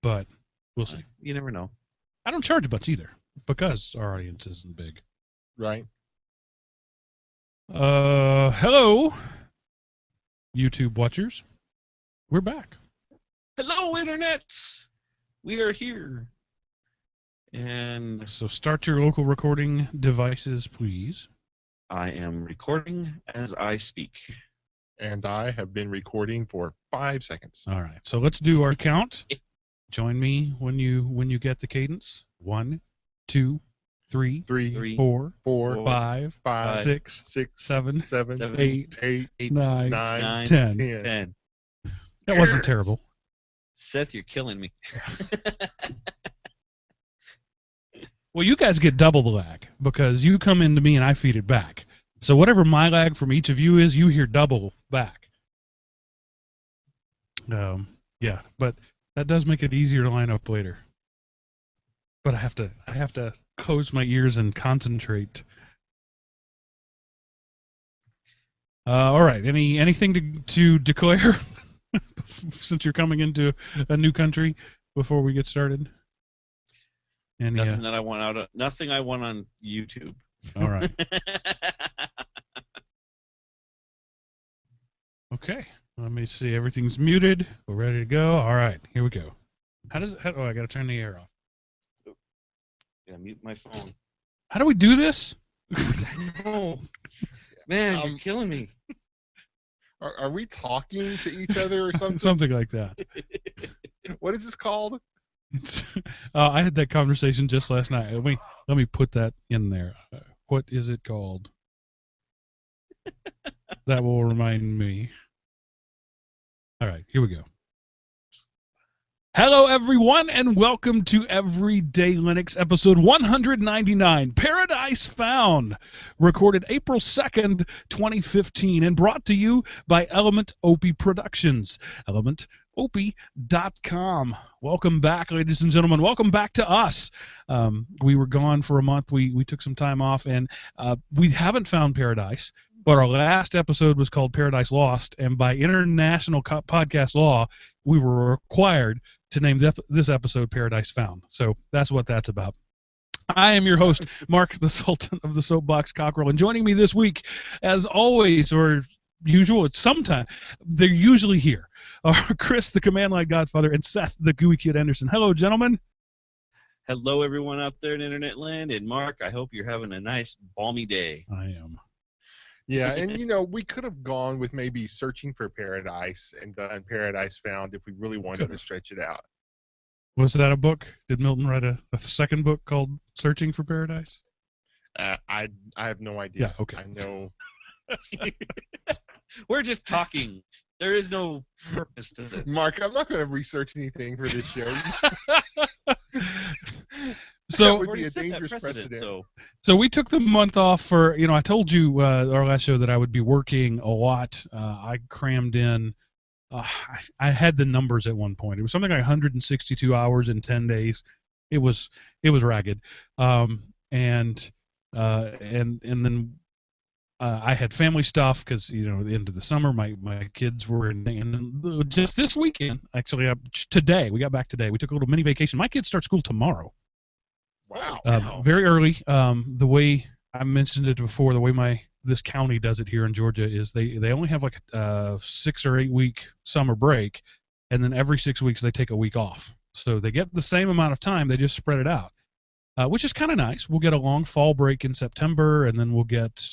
but we'll see. You never know. I don't charge much either because our audience isn't big. Right. Hello, YouTube watchers. We're back. Hello, internets. We are here. And So start your local recording devices, please. I am recording as I speak. And I have been recording for 5 seconds. All right. So let's do our count. Join me when you get the cadence. 1, 2, 3, 3, 4, 4, 5, 5, 6, 6, 7, 7, 8, 8, 9, 9, 10. 10. That wasn't terrible. Seth, you're killing me. Well, you guys get double the lag because you come into me and I feed it back. So whatever my lag from each of you is, you hear double back. Yeah, but that does make it easier to line up later. But I have to close my ears and concentrate. All right. Anything to declare since you're coming into a new country before we get started? Nothing that I want out of, nothing I want on YouTube. All right. Okay. Let me see. Everything's muted. We're ready to go. All right. Here we go. Oh, I got to turn the air off. Yeah, mute my phone. How do we do this? No. Man, you're killing me. Are we talking to each other or something? Something like that. What is this called? I had that conversation just last night. Let me put that in there. What is it called? That will remind me. All right, here we go. Hello, everyone, and welcome to Everyday Linux, episode 199, Paradise Found, recorded April 2nd, 2015, and brought to you by Element OP Productions, elementop.com. Welcome back, ladies and gentlemen. Welcome back to us. We were gone for a month. We took some time off, and we haven't found Paradise, but our last episode was called Paradise Lost, and by international podcast law, we were required to name this episode Paradise Found. So that's what that's about. I am your host, Mark, the Sultan of the Soapbox Cockerel, and joining me this week, as always, or usual, it's sometime, they're usually here, are Chris, the Command Line Godfather, and Seth, the Gooey Kid Anderson. Hello, gentlemen. Hello, everyone out there in Internet land, and Mark, I hope you're having a nice, balmy day. I am. Yeah, and we could have gone with maybe Searching for Paradise and done Paradise Found if we really wanted to stretch it out. Was that a book? Did Milton write a second book called Searching for Paradise? I have no idea. Yeah, okay. I know. We're just talking. There is no purpose to this. Mark, I'm not going to research anything for this show. So that would be a dangerous precedent. So we took the month off for, I told you our last show that I would be working a lot. I crammed in, I had the numbers at one point. It was something like 162 hours in 10 days. It was ragged. And then I had family stuff because, the end of the summer, my kids were and just this weekend, actually, today, we got back today. We took a little mini vacation. My kids start school tomorrow. Wow. Very early. The way I mentioned it before, the way this county does it here in Georgia is they only have like a 6 or 8 week summer break, and then every 6 weeks they take a week off. So they get the same amount of time, they just spread it out, which is kind of nice. We'll get a long fall break in September, and then we'll get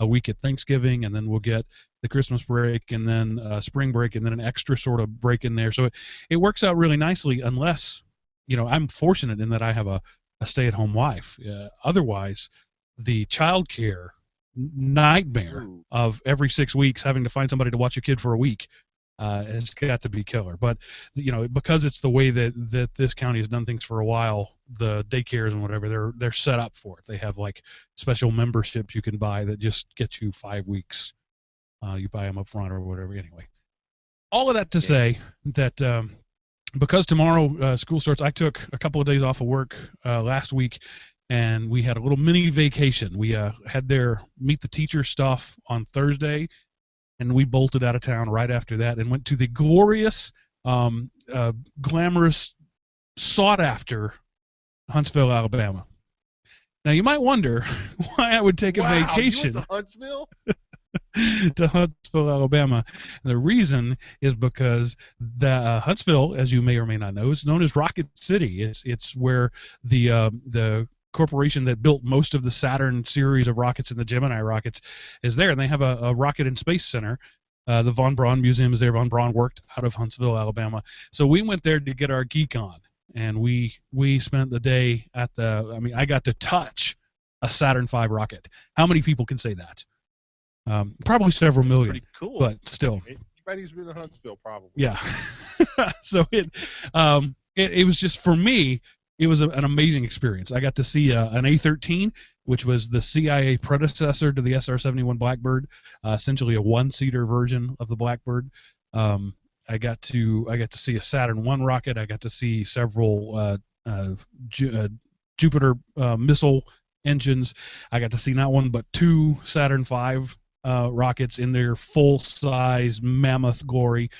a week at Thanksgiving, and then we'll get the Christmas break, and then spring break, and then an extra sort of break in there. So it works out really nicely, unless I'm fortunate in that I have a stay-at-home wife. Otherwise, the child care nightmare of every 6 weeks having to find somebody to watch your kid for a week has got to be killer. But because it's the way that this county has done things for a while, the daycares and whatever, they're set up for it. They have like special memberships you can buy that just get you 5 weeks. You buy them up front or whatever. Anyway, all of that to say that. Because tomorrow school starts, I took a couple of days off of work last week, and we had a little mini vacation. We had their Meet the Teacher stuff on Thursday, and we bolted out of town right after that and went to the glorious glamorous, sought-after Huntsville, Alabama. Now, you might wonder why I would take a vacation you went to Huntsville? to Huntsville, Alabama. And the reason is because the Huntsville, as you may or may not know, is known as Rocket City. It's where the corporation that built most of the Saturn series of rockets and the Gemini rockets is there, and they have a rocket and space center. The Von Braun Museum is there. Von Braun worked out of Huntsville, Alabama. So we went there to get our geek on, and we spent the day at I got to touch a Saturn V rocket. How many people can say that? Probably several million. Pretty cool. But still. Anybody's been to Huntsville, probably. Yeah. So it was just, for me, it was an amazing experience. I got to see an A-13, which was the CIA predecessor to the SR-71 Blackbird, essentially a one-seater version of the Blackbird. I got to see a Saturn I rocket. I got to see several Jupiter missile engines. I got to see not one but two Saturn V rockets in their full-size mammoth glory.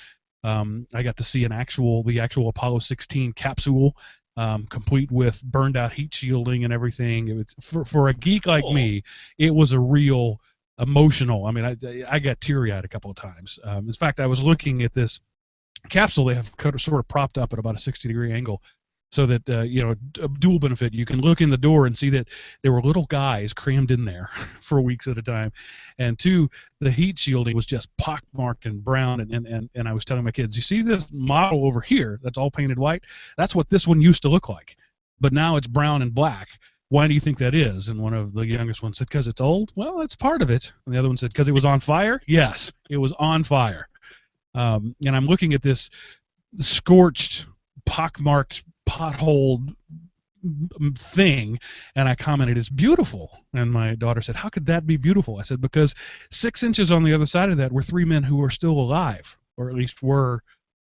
I got to see the actual Apollo 16 capsule, complete with burned-out heat shielding and everything. It was, for a geek like me, it was a real emotional. I mean, I got teary-eyed a couple of times. In fact, I was looking at this capsule. They have sort of propped up at about a 60-degree angle, so that a dual benefit. You can look in the door and see that there were little guys crammed in there for weeks at a time, and two, the heat shielding was just pockmarked and brown. And I was telling my kids, you see this model over here that's all painted white? That's what this one used to look like, but now it's brown and black. Why do you think that is? And one of the youngest ones said, because it's old. Well, that's part of it. And the other one said, because it was on fire. Yes, it was on fire. And I'm looking at this scorched, pockmarked, potholed thing, and I commented, it's beautiful. And my daughter said, how could that be beautiful? I said, because 6 inches on the other side of that were 3 men who are still alive, or at least were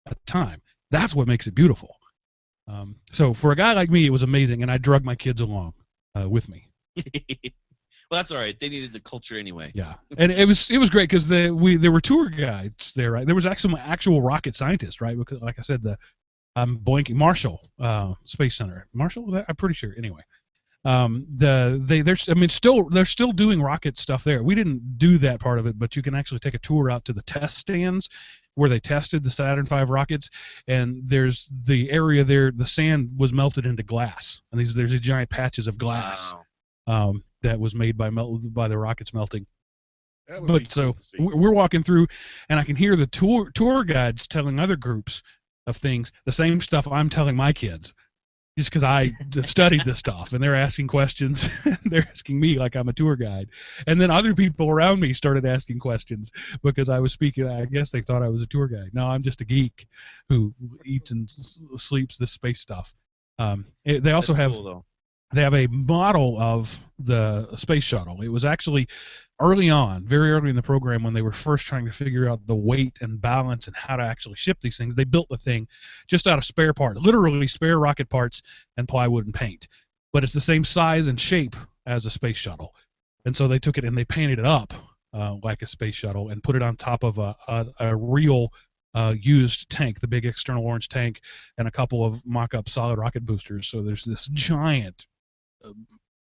at the time. That's what makes it beautiful. So for a guy like me, it was amazing, and I drug my kids along with me. Well, that's all right. They needed the culture anyway. Yeah, and it was great because there were tour guides there, right? There was actually some actual rocket scientists, right? Because, like I said, I'm blanking. Marshall Space Center. Marshall? I'm pretty sure. Anyway, they're still doing rocket stuff there. We didn't do that part of it, but you can actually take a tour out to the test stands where they tested the Saturn V rockets, and there's the area there. The sand was melted into glass, and there's these giant patches of glass. Wow. That was made by the rockets melting. But so we're walking through, and I can hear the tour guides telling other groups of things, the same stuff I'm telling my kids, just because I studied this stuff, and they're asking questions. They're asking me like I'm a tour guide, and then other people around me started asking questions because I was speaking. I guess they thought I was a tour guide. No, I'm just a geek who eats and sleeps this space stuff. They also have. Cool, though. They have a model of the space shuttle. It was actually early on, very early in the program, when they were first trying to figure out the weight and balance and how to actually ship these things. They built the thing just out of spare parts, literally spare rocket parts and plywood and paint. But it's the same size and shape as a space shuttle. And so they took it and they painted it up like a space shuttle and put it on top of a real used tank, the big external orange tank, and a couple of mock-up solid rocket boosters. So there's this giant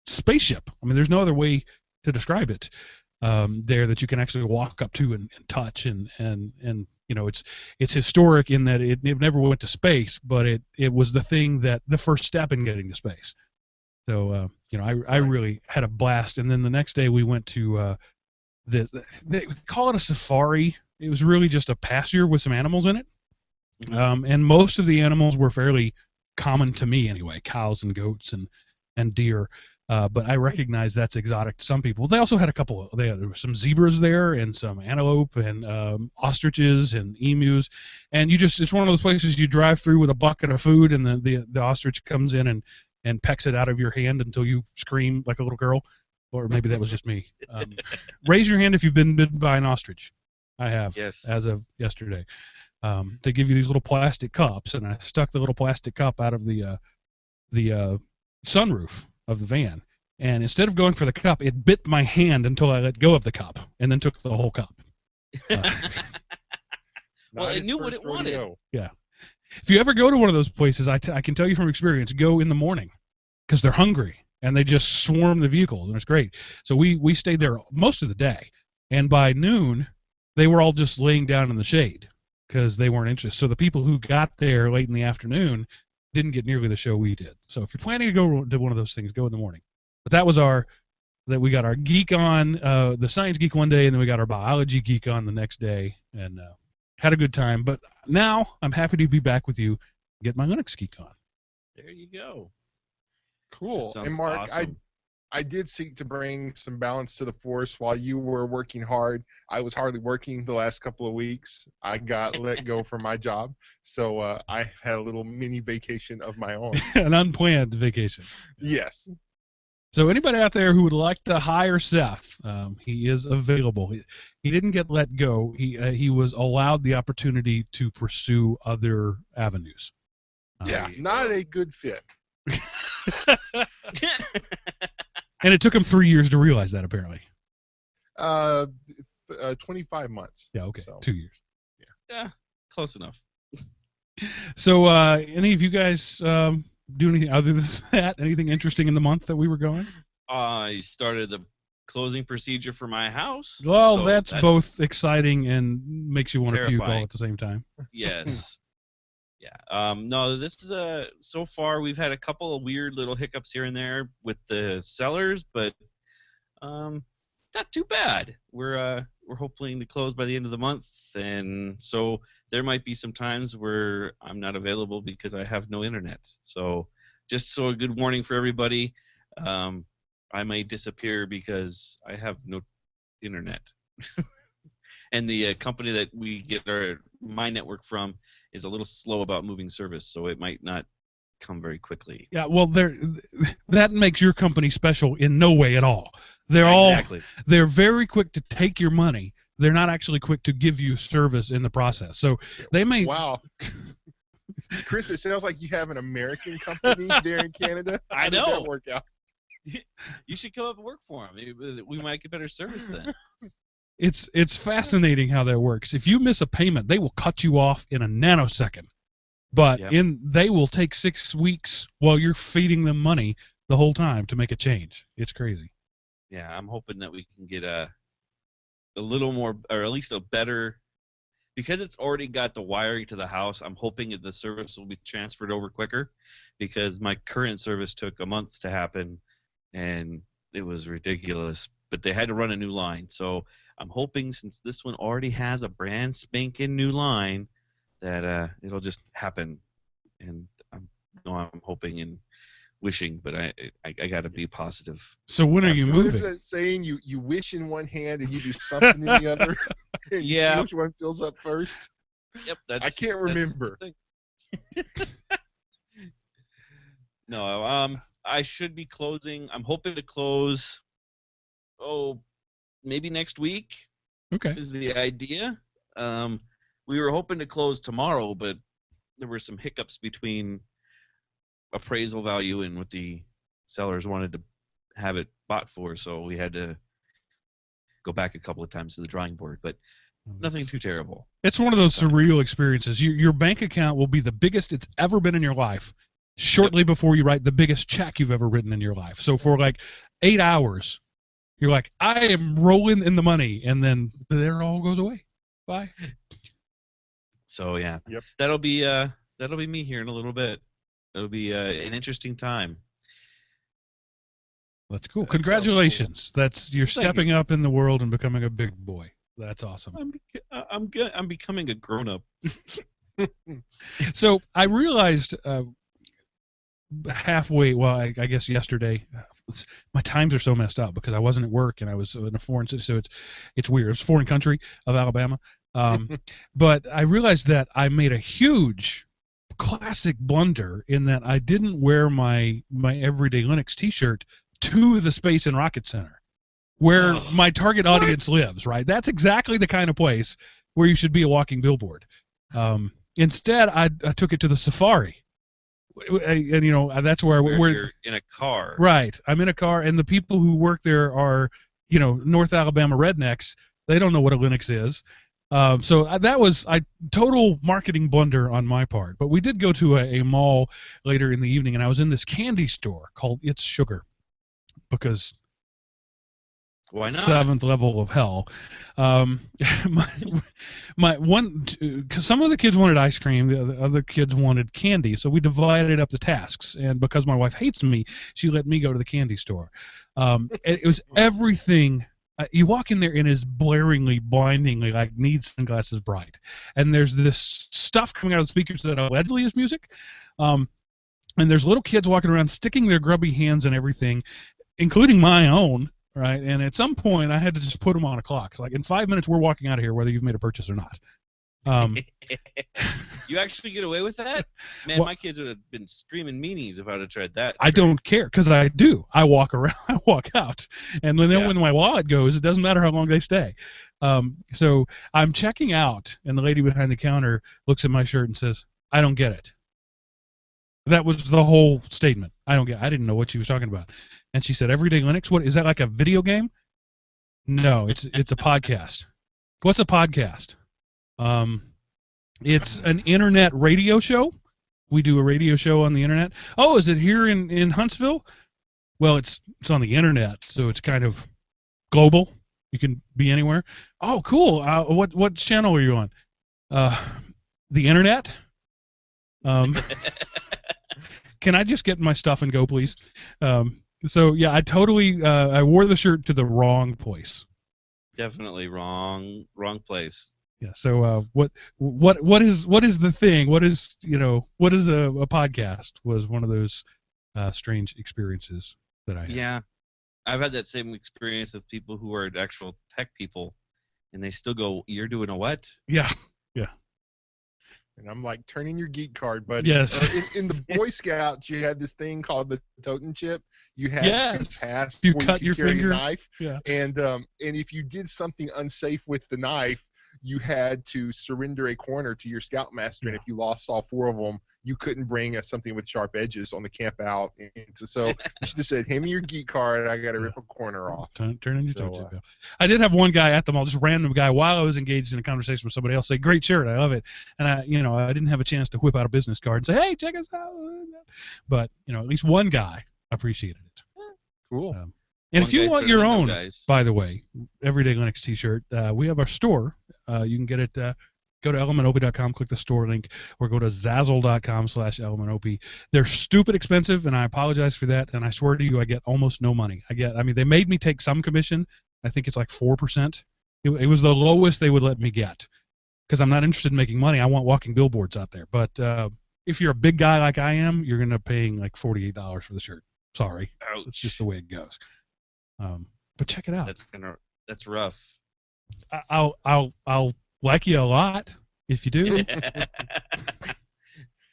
spaceship. I mean, there's no other way to describe it there that you can actually walk up to and touch, and it's historic in that it never went to space, but it was the thing that the first step in getting to space. So I really had a blast. And then the next day we went to they call it a safari. It was really just a pasture with some animals in it, and most of the animals were fairly common to me anyway, cows and goats and deer, but I recognize that's exotic to some people. They also had there were some zebras there and some antelope and ostriches and emus, and it's one of those places you drive through with a bucket of food, and the ostrich comes in and pecks it out of your hand until you scream like a little girl, or maybe that was just me. Raise your hand if you've been bitten by an ostrich. I have, yes, as of yesterday. They give you these little plastic cups, and I stuck the little plastic cup out of the sunroof of the van, and instead of going for the cup, it bit my hand until I let go of the cup, and then took the whole cup. Well, it knew what it wanted. Yeah, If you ever go to one of those places, I can tell you from experience, go in the morning because they're hungry and they just swarm the vehicle, and it's great. So we stayed there most of the day, and by noon, they were all just laying down in the shade because they weren't interested. So the people who got there late in the afternoon didn't get nearly the show we did. So if you're planning to go to one of those things, go in the morning. But that was we got our geek on, the science geek one day, and then we got our biology geek on the next day, and had a good time. But now I'm happy to be back with you, get my Linux geek on. There you go. Cool. And Mark, awesome. I did seek to bring some balance to the force while you were working hard. I was hardly working the last couple of weeks. I got let go from my job, so I had a little mini vacation of my own. An unplanned vacation. Yes. So anybody out there who would like to hire Seth, he is available. He didn't get let go. He was allowed the opportunity to pursue other avenues. Yeah, not a good fit. And it took him 3 years to realize that, apparently. 25 months. Yeah, okay, So. 2 years. Yeah, close enough. So any of you guys do anything other than that? Anything interesting in the month that we were going? I started the closing procedure for my house. Well, so that's both exciting and makes you want to puke all terrifying. at the same time. Yes. Yeah. No, this is so far we've had a couple of weird little hiccups here and there with the sellers, but not too bad. We're hoping to close by the end of the month, and so there might be some times where I'm not available because I have no internet. So just so a good warning for everybody, I may disappear because I have no internet. And the company that we get my network from is a little slow about moving service, so it might not come very quickly. Yeah, well, that makes your company special in no way at all. They're very quick to take your money. They're not actually quick to give you service in the process. So they may. Wow. Chris, it sounds like you have an American company there in Canada. How did that work out? You should come up and work for them. We might get better service then. It's fascinating how that works. If you miss a payment, they will cut you off in a nanosecond. But they will take 6 weeks while you're feeding them money the whole time to make a change. It's crazy. Yeah, I'm hoping that we can get a little more, or at least a better, because it's already got the wiring to the house. I'm hoping that the service will be transferred over quicker, because my current service took a month to happen, and it was ridiculous. But they had to run a new line, so I'm hoping, since this one already has a brand spanking new line, that it'll just happen. And I'm hoping and wishing, but I got to be positive. So when are you moving? What is that saying? You wish in one hand and you do something in the other? And yeah. See which one fills up first? Yep. I can't remember. No, I should be closing. I'm hoping to close, maybe next week. Okay. Is the idea. We were hoping to close tomorrow, but there were some hiccups between appraisal value and what the sellers wanted to have it bought for, so we had to go back a couple of times to the drawing board, but nothing too terrible. It's one of those surreal experiences. Your bank account will be the biggest it's ever been in your life shortly before you write the biggest check you've ever written in your life. So for like 8 hours, you're like, I am rolling in the money, and then there it all goes away. Bye. So yeah, Yep. That'll be me here in a little bit. It'll be an interesting time. That's cool. Congratulations. So cool. You're stepping up in the world and becoming a big boy. That's awesome. I'm becoming a grown up. So I realized halfway. Well, I guess yesterday. My times are so messed up because I wasn't at work and I was in a foreign city, so it's weird. It's a foreign country of Alabama. But I realized that I made a huge classic blunder in that I didn't wear my Everyday Linux T-shirt to the Space and Rocket Center, where my target audience lives. Right, that's exactly the kind of place where you should be a walking billboard. Instead, I took it to the Safari, and that's where you're in a car. Right, I'm in a car, and the people who work there are North Alabama rednecks. They don't know what a Linux is. So that was a total marketing blunder on my part. But we did go to a mall later in the evening, and I was in this candy store called It's Sugar, because Why not? seventh level of hell. My one, cause some of the kids wanted ice cream, the other kids wanted candy, so we divided up the tasks. And because my wife hates me, she let me go to the candy store. It was everything. You walk in there and it's blaringly, blindingly, like need sunglasses bright. And there's this stuff coming out of the speakers that allegedly is music. And there's little kids walking around sticking their grubby hands in everything, including my own, right? And at some point, I had to just put them on a clock. It's like, in 5 minutes, we're walking out of here, whether you've made a purchase or not. You actually get away with that? Man, Well, my kids would have been screaming meanies if I'd have tried that. I don't care, because I do. I walk around, I walk out. And then Yeah. when my wallet goes, it doesn't matter how long they stay. So I'm checking out, and the lady behind the counter looks at my shirt and says, "I don't get it." That was the whole statement. I didn't know what she was talking about. And she said, "Everyday Linux? What is that, like a video game?" No, it's a podcast. What's a podcast? It's an internet radio show. We do a radio show on the internet. Oh, is it here in Huntsville? Well, it's on the internet, so it's kind of global. You can be anywhere. Oh, cool. What channel are you on? The internet. Can I just get my stuff and go, please? So yeah, I totally I wore the shirt to the wrong place. Definitely wrong place. Yeah. So what is the thing? What is a podcast? Was one of those strange experiences that I had. Yeah. I've had that same experience with people who are actual tech people, and they still go, "You're doing a what?" Yeah. And I'm like, turn in your geek card, buddy. Yes. In the Boy Scouts, you had this thing called the totem chip. You had Yes. to pass You before cut could your carry finger. a knife. Yeah. And if you did something unsafe with the knife, you had to surrender a corner to your scoutmaster. And Yeah. if you lost all 4 of them, you couldn't bring something with sharp edges on the camp out. And so you should have said, "Hand me your geek card. I got to rip a corner off." Turn in your So, toe chip. I did have one guy at the mall, just random guy, while I was engaged in a conversation with somebody else, say, "Great shirt, I love it." And I didn't have a chance to whip out a business card and say, "Hey, check us out." But at least one guy appreciated it. Cool. And One if you guy's want better your than no own, guys. by the way, Everyday Linux T-shirt, we have our store. You can get it. Go to elementop.com, click the store link, or go to zazzle.com/elementop. They're stupid expensive, and I apologize for that. And I swear to you, I get almost no money. They made me take some commission. I think it's like 4%. It was the lowest they would let me get, because I'm not interested in making money. I want walking billboards out there. But if you're a big guy like I am, you're gonna paying like $48 for the shirt. Sorry, Ouch. it's just the way it goes. But check it out. That's rough. I'll like you a lot if you do.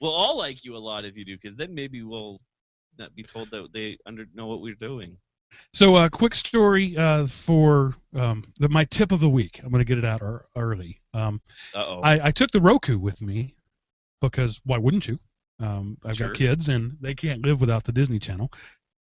We'll all like you a lot if you do, because then maybe we'll not be told that they know what we're doing. So a quick story for my tip of the week. I'm going to get it out early. Uh-oh. I took the Roku with me because why wouldn't you? I've Sure. got kids and they can't live without the Disney Channel.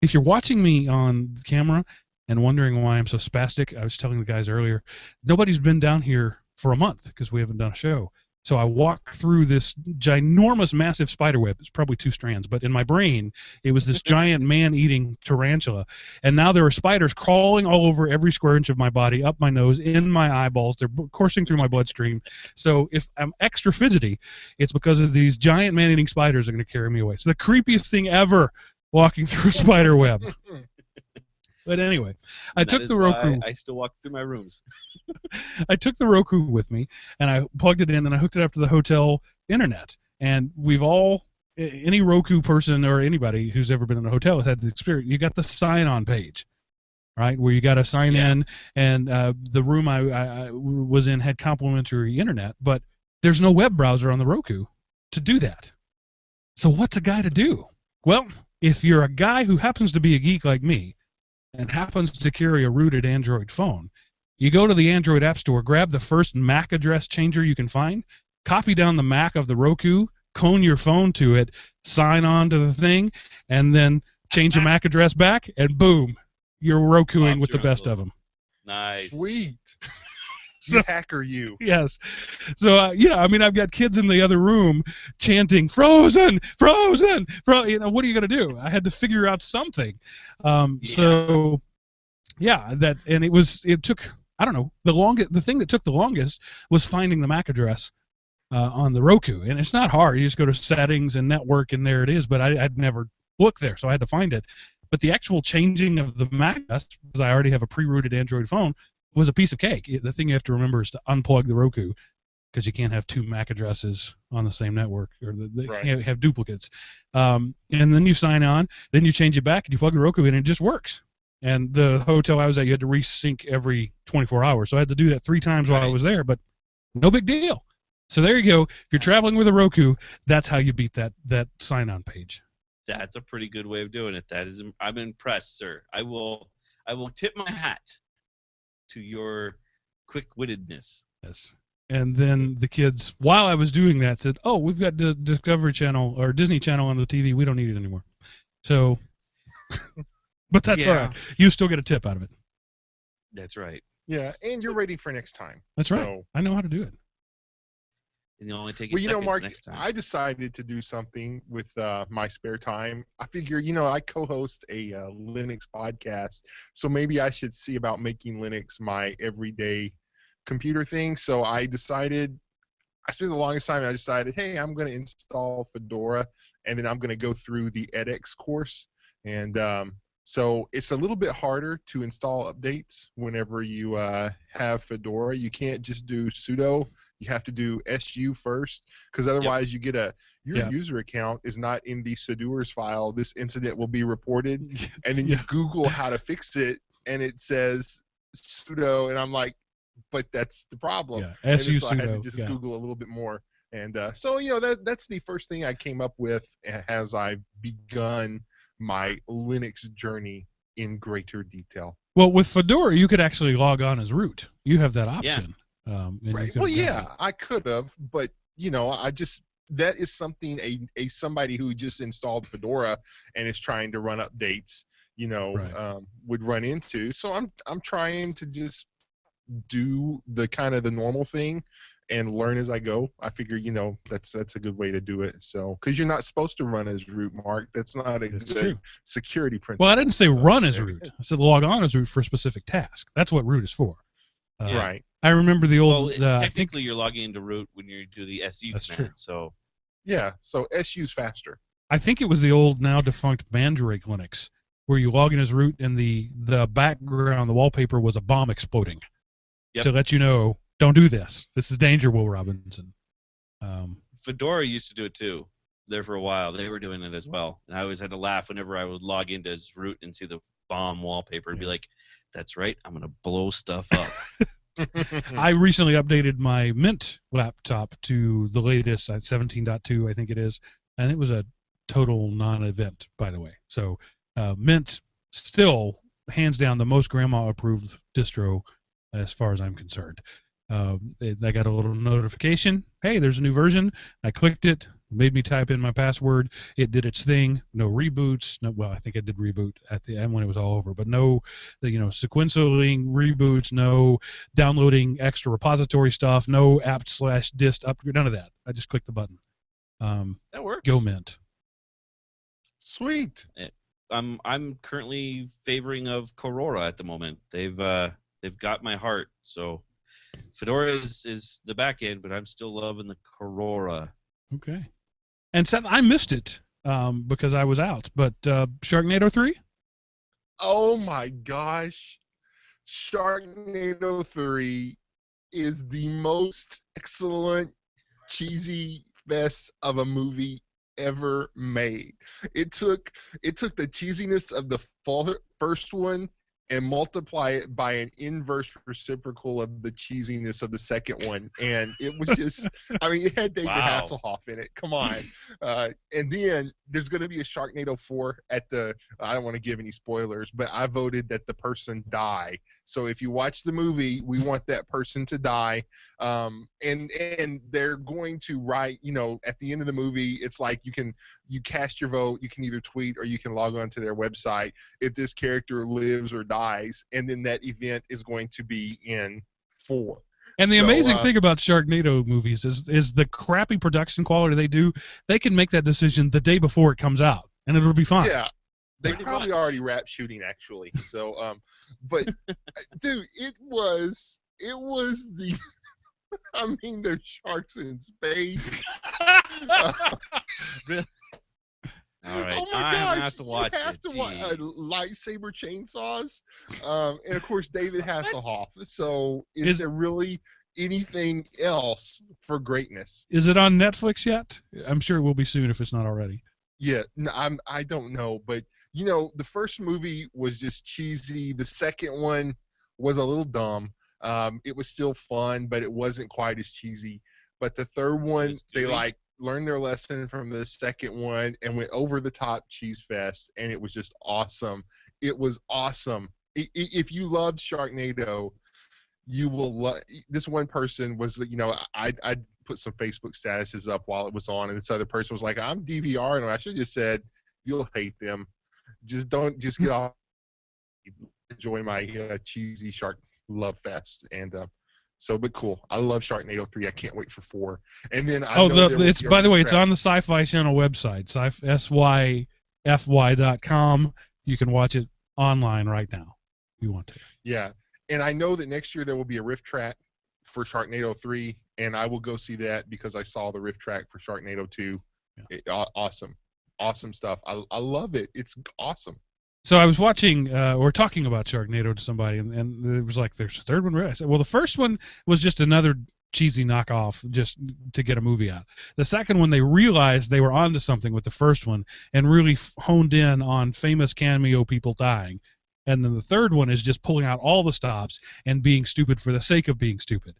If you're watching me on camera and wondering why I'm so spastic, I was telling the guys earlier, nobody's been down here for a month because we haven't done a show. So I walked through this ginormous, massive spider web. It's probably 2 strands, but in my brain, it was this giant man-eating tarantula. And now there are spiders crawling all over every square inch of my body, up my nose, in my eyeballs. They're coursing through my bloodstream. So if I'm extra fidgety, it's because of these giant man-eating spiders that are going to carry me away. It's the creepiest thing ever, walking through a spider web. But anyway, I That took is the Roku. why I still walk through my rooms. I took the Roku with me, and I plugged it in, and I hooked it up to the hotel internet. And any Roku person or anybody who's ever been in a hotel has had the experience. You got the sign-on page, right, where you got to sign in, and the room I was in had complimentary internet, but there's no web browser on the Roku to do that. So what's a guy to do? Well, if you're a guy who happens to be a geek like me and happens to carry a rooted Android phone, you go to the Android App Store, grab the first MAC address changer you can find, copy down the MAC of the Roku, clone your phone to it, sign on to the thing, and then change your MAC address back, and boom, you're Rokuing Bob's with the your best uncle. of them. Nice. Sweet. You hacker, you. Yes. So, I mean, I've got kids in the other room chanting, Frozen, Frozen, what are you going to do? I had to figure out something. So, yeah, and it took, I don't know, the thing that took the longest was finding the MAC address on the Roku. And it's not hard. You just go to settings and network, and there it is. But I'd never looked there, so I had to find it. But the actual changing of the MAC address, because I already have a pre-rooted Android phone, was a piece of cake. The thing you have to remember is to unplug the Roku, because you can't have two MAC addresses on the same network, or they can't have duplicates. And then you sign on, then you change it back, and you plug the Roku in, and it just works. And the hotel I was at, you had to resync every 24 hours, so I had to do that 3 times while I was there, but no big deal. So there you go. If you're traveling with a Roku, that's how you beat that sign-on page. That's a pretty good way of doing it. I'm impressed, sir. I will tip my hat to your quick-wittedness. Yes. And then the kids, while I was doing that, said, "Oh, we've got the Discovery Channel or Disney Channel on the TV. We don't need it anymore." So, but that's all right. You still get a tip out of it. That's right. Yeah, and you're ready for next time. That's right. I know how to do it. And you only take Mark, next time. I decided to do something with my spare time. I figure, I co-host a Linux podcast, so maybe I should see about making Linux my everyday computer thing. So I spent the longest time, I decided, hey, I'm going to install Fedora, and then I'm going to go through the edX course. And so it's a little bit harder to install updates whenever you have Fedora. You can't just do sudo. You have to do su first, because otherwise you get your user account is not in the sudoers file. This incident will be reported, and then you Google how to fix it, and it says sudo, and I'm like, but that's the problem. Yeah, su sudo. So I had to just Google a little bit more. And so that's the first thing I came up with as I've begun my Linux journey in greater detail. Well, with Fedora, you could actually log on as root. You have that option. Right. Well, I could have, but that is something somebody who just installed Fedora and is trying to run updates, would run into. So I'm trying to just do the kind of the normal thing and learn as I go. I figure, that's a good way to do it. So, because you're not supposed to run as root, Mark. That's not a good security principle. Well, I didn't say run as root. I said log on as root for a specific task. That's what root is for. Right. I remember the old. Technically, you're logging into root when you do the SU That's command. True. So. Yeah. So SU's faster. I think it was the old, now defunct Mandrake Linux, where you log in as root and the background, the wallpaper was a bomb exploding to let you know, don't do this. This is danger, Will Robinson. Fedora used to do it too. There for a while, they were doing it as well, and I always had to laugh whenever I would log into as root and see the bomb wallpaper and be like, "That's right, I'm gonna blow stuff up." I recently updated my Mint laptop to the latest 17.2, I think it is, and it was a total non-event, by the way. So Mint still hands down the most grandma-approved distro as far as I'm concerned. I got a little notification. Hey, there's a new version. I clicked it. Made me type in my password. It did its thing. No reboots. Well, I think it did reboot at the end when it was all over, but no, sequentially reboots. No downloading extra repository stuff. No apt/dist upgrade. None of that. I just clicked the button. That works. Go Mint. Sweet. I'm currently favoring of Corora at the moment. They've got my heart. So Fedora is the back end, but I'm still loving the Corora. Okay. And Seth, I missed it because I was out. But Sharknado 3? Oh my gosh. Sharknado 3 is the most excellent cheesy fest of a movie ever made. It took the cheesiness of the first one and multiply it by an inverse reciprocal of the cheesiness of the second one. And it was just, it had David Hasselhoff in it. Come on. And then there's going to be a Sharknado 4 I don't want to give any spoilers, but I voted that the person die. So if you watch the movie, we want that person to die. And they're going to write, at the end of the movie, it's like you cast your vote, you can either tweet or you can log on to their website if this character lives or dies, and then that event is going to be in 4. And the So, amazing thing about Sharknado movies is the crappy production quality they do. They can make that decision the day before it comes out, and it'll be fine. Yeah, they Pretty probably much. already wrapped shooting actually. So, but dude, it was the. I mean, there's sharks in space. Really? All right, Oh my I gosh! have to watch you have it. to watch lightsaber chainsaws, and of course David Hasselhoff. So, is there really anything else for greatness? Is it on Netflix yet? I'm sure it will be soon if it's not already. Yeah, no, I don't know, but the first movie was just cheesy. The second one was a little dumb. It was still fun, but it wasn't quite as cheesy. But the third one, they gooey? learned their lesson from the second one and went over the top cheese fest, and it was just awesome. It was awesome. If you loved Sharknado, you will love. This one person was, I put some Facebook statuses up while it was on, and this other person was like, "I'm DVRing," and I should have just said, "You'll hate them. Just get off. Enjoy my cheesy shark love fest." And but cool. I love Sharknado 3. I can't wait for 4. And then it's by the way, it's on the Sci-Fi Channel website, syfy.com. You can watch it online right now if you want to. Yeah, and I know that next year there will be a riff track for Sharknado 3, and I will go see that because I saw the riff track for Sharknado 2. Yeah. Awesome stuff. I love it. It's awesome. So I was watching or talking about Sharknado to somebody, and it was like, there's a third one. I said, well, the first one was just another cheesy knockoff just to get a movie out. The second one, they realized they were onto something with the first one and really honed in on famous cameo people dying. And then the third one is just pulling out all the stops and being stupid for the sake of being stupid.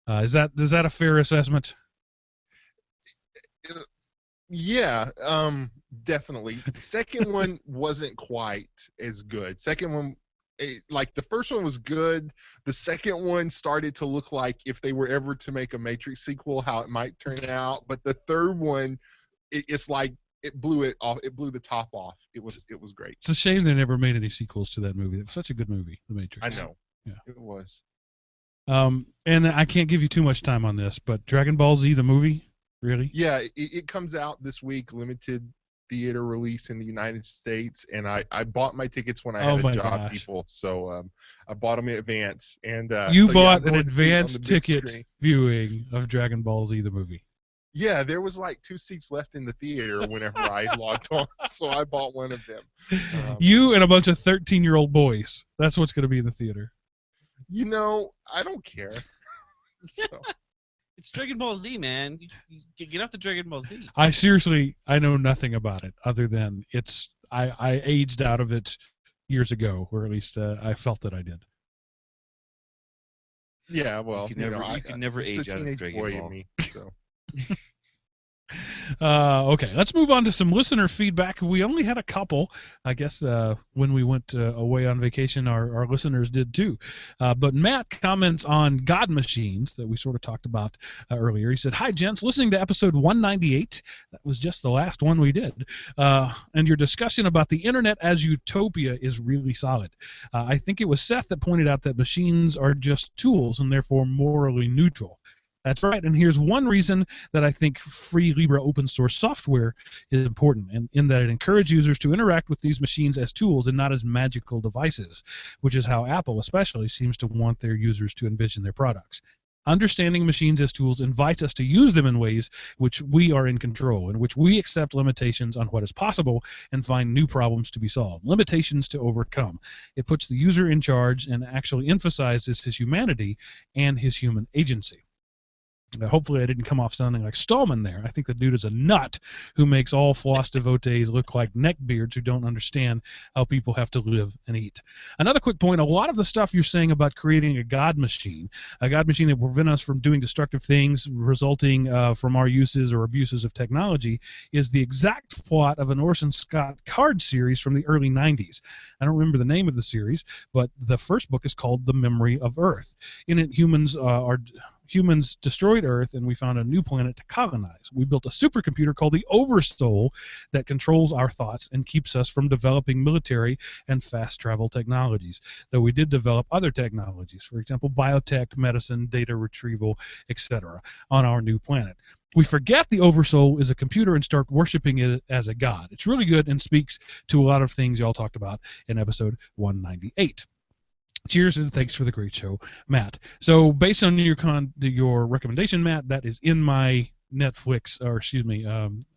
Is that a fair assessment? Yeah, definitely. Second one wasn't quite as good. Second one, like the first one was good. The second one started to look like if they were ever to make a Matrix sequel, how it might turn out. But the third one, it's like it blew it off. It blew the top off. It was great. It's a shame they never made any sequels to that movie. It was such a good movie, The Matrix. I know. Yeah, it was. And I can't give you too much time on this, but Dragon Ball Z the movie. Really? Yeah, it comes out this week, limited theater release in the United States, and I bought my tickets when I had a job, people. So I bought them in advance. And bought an advance ticket viewing of Dragon Ball Z the movie. Yeah, there was like 2 seats left in the theater whenever I logged on, so I bought one of them. You and a bunch of 13-year-old boys. That's what's going to be in the theater. I don't care. So. It's Dragon Ball Z, man. You get off the Dragon Ball Z. I know nothing about it other than I aged out of it years ago, or at least I felt that I did. Yeah, well, you can never age out of Dragon Ball. In me, so. Okay, let's move on to some listener feedback. We only had a couple. I guess when we went away on vacation, our listeners did too. But Matt comments on God Machines that we sort of talked about earlier. He said, "Hi, gents. Listening to episode 198. That was just the last one we did. And your discussion about the internet as utopia is really solid. I think it was Seth that pointed out that machines are just tools and therefore morally neutral. That's right, and here's one reason that I think free Libre open source software is important, and in that it encourages users to interact with these machines as tools and not as magical devices, which is how Apple especially seems to want their users to envision their products. Understanding machines as tools invites us to use them in ways which we are in control, in which we accept limitations on what is possible and find new problems to be solved, limitations to overcome. It puts the user in charge and actually emphasizes his humanity and his human agency." Hopefully I didn't come off sounding like Stallman there. I think the dude is a nut who makes all floss devotees look like neckbeards who don't understand how people have to live and eat. Another quick point, a lot of the stuff you're saying about creating a God machine that will prevent us from doing destructive things resulting from our uses or abuses of technology, is the exact plot of an Orson Scott Card series from the early 90s. I don't remember the name humans destroyed Earth and we found a new planet to colonize. We built a supercomputer called the Oversoul that controls our thoughts and keeps us from developing military and fast travel technologies. Though we did develop other technologies, for example, biotech, medicine, data retrieval, etc., on our new planet. We forget the Oversoul is a computer and start worshiping it as a god. It's really good and speaks to a lot of things y'all talked about in episode 198. Cheers and thanks for the great show, Matt. So based on your recommendation, Matt, that is in my Netflix, or excuse me,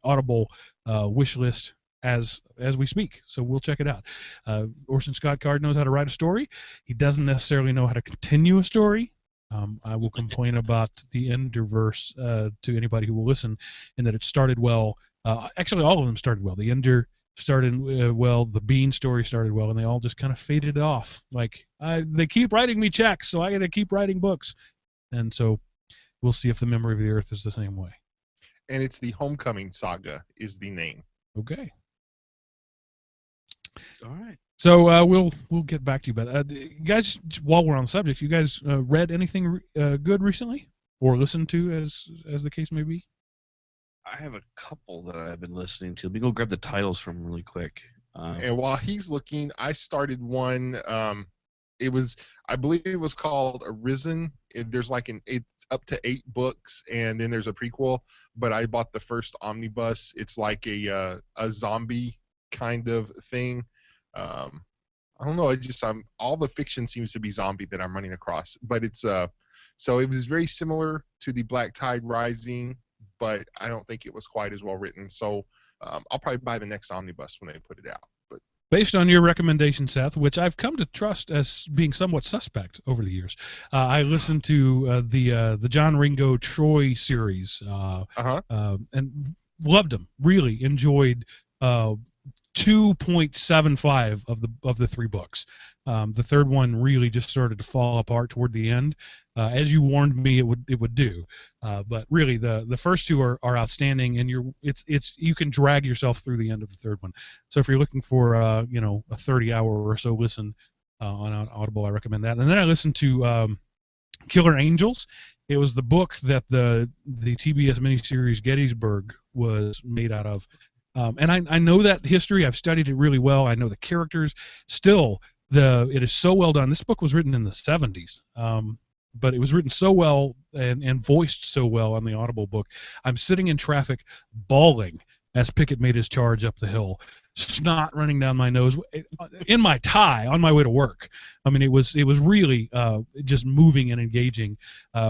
Audible wish list as we speak. So we'll check it out. Orson Scott Card knows how to write a story. He doesn't necessarily know how to continue a story. I will complain about the Enderverse to anybody who will listen, in that it started well. Actually, all of them started well. The Ender started well, the Bean story started well, and they all just kind of faded off. Like, they keep writing me checks, so I got to keep writing books. And so we'll see if the Memory of the Earth is the same way. And it's the Homecoming Saga is the name. Okay. All right. So we'll get back to you. But guys, while we're on the subject, you guys read anything good recently, or listened to, as the case may be? I have a couple that I've been listening to. Let me go grab the titles from really quick. And while he's looking, I started one. I believe it was called Arisen. There's it's up to 8 books, and then there's a prequel. But I bought the first omnibus. It's like a zombie kind of thing. I don't know. All the fiction seems to be zombie that I'm running across. But it's so it was very similar to the Black Tide Rising, but I don't think it was quite as well written. So I'll probably buy the next omnibus when they put it out. But based on your recommendation, Seth, which I've come to trust as being somewhat suspect over the years, I listened to the John Ringo Troy series and loved them. Really enjoyed 2.75 of the 3 books. The third one really just started to fall apart toward the end, as you warned me it would do. But really, the first 2 are outstanding, and you can drag yourself through the end of the third one. So if you're looking for a 30-hour or so listen on Audible, I recommend that. And then I listened to Killer Angels. It was the book that the TBS miniseries Gettysburg was made out of. And I know that history. I've studied it really well. I know the characters. Still, it is so well done. This book was written in the 70s, but it was written so well and voiced so well on the Audible book. I'm sitting in traffic bawling as Pickett made his charge up the hill, snot running down my nose, in my tie on my way to work. I mean, it was really just moving and engaging.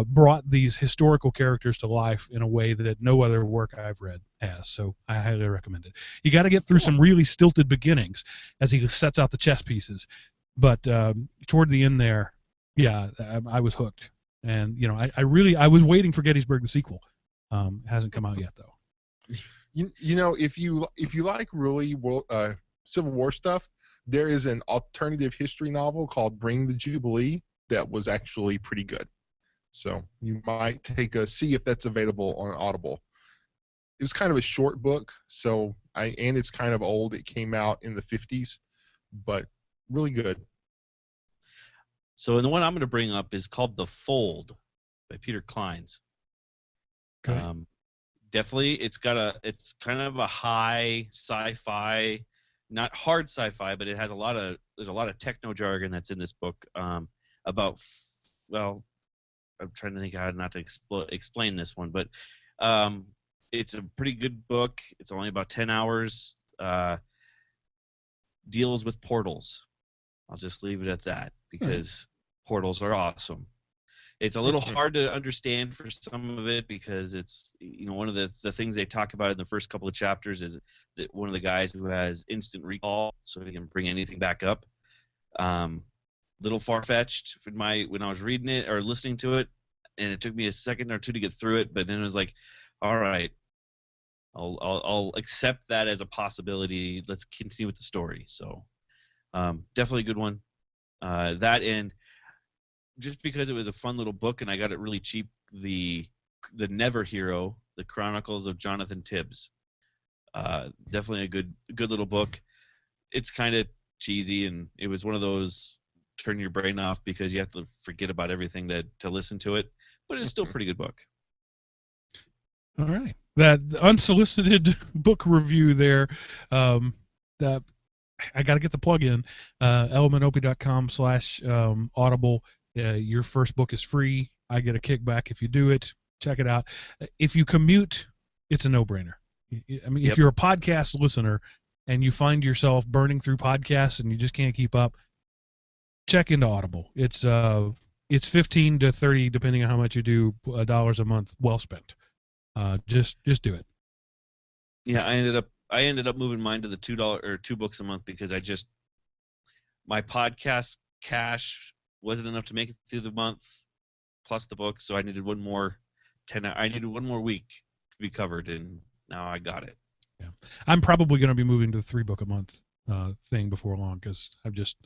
Brought these historical characters to life in a way that no other work I've read has. So I highly recommend it. You got to get through some really stilted beginnings as he sets out the chess pieces, but toward the end there, yeah, I was hooked. And I was waiting for Gettysburg the sequel. Hasn't come out yet though. If you like really Civil War stuff, there is an alternative history novel called Bring the Jubilee that was actually pretty good. So you might see if that's available on Audible. It was kind of a short book, and it's kind of old. It came out in the 50s, but really good. So the one I'm going to bring up is called The Fold by Peter Clines. Okay. Definitely, it's kind of a high sci-fi, not hard sci-fi, but there's a lot of techno jargon that's in this book about, well, I'm trying to think how not to explain this one, but it's a pretty good book. It's only about 10 hours. Deals with portals. I'll just leave it at that because portals are awesome. It's a little hard to understand for some of it because it's, one of the things they talk about in the first couple of chapters is that one of the guys who has instant recall, so he can bring anything back up. Little far-fetched when I was reading it or listening to it, and it took me a second or two to get through it, but then it was like, all right, I'll accept that as a possibility. Let's continue with the story. So definitely a good one. That and just because it was a fun little book and I got it really cheap, the Never Hero, The Chronicles of Jonathan Tibbs. Definitely a good little book. It's kind of cheesy, and it was one of those turn your brain off because you have to forget about everything to listen to it. but it's still a pretty good book. All right. That unsolicited book review there. That I got to get the plug in. elementop.com/audible. Your first book is free. I get a kickback if you do it. Check it out. If you commute, it's a no-brainer. I mean, if you're a podcast listener and you find yourself burning through podcasts and you just can't keep up, check into Audible. It's 15 to 30, depending on how much you do, dollars a month, well spent. Just do it. Yeah, I ended up moving mine to the $2 or 2 books a month because my podcast cash wasn't enough to make it through the month plus the book, so I needed one more week to be covered, and now I got it. Yeah, I'm probably going to be moving to the 3 book a month thing before long because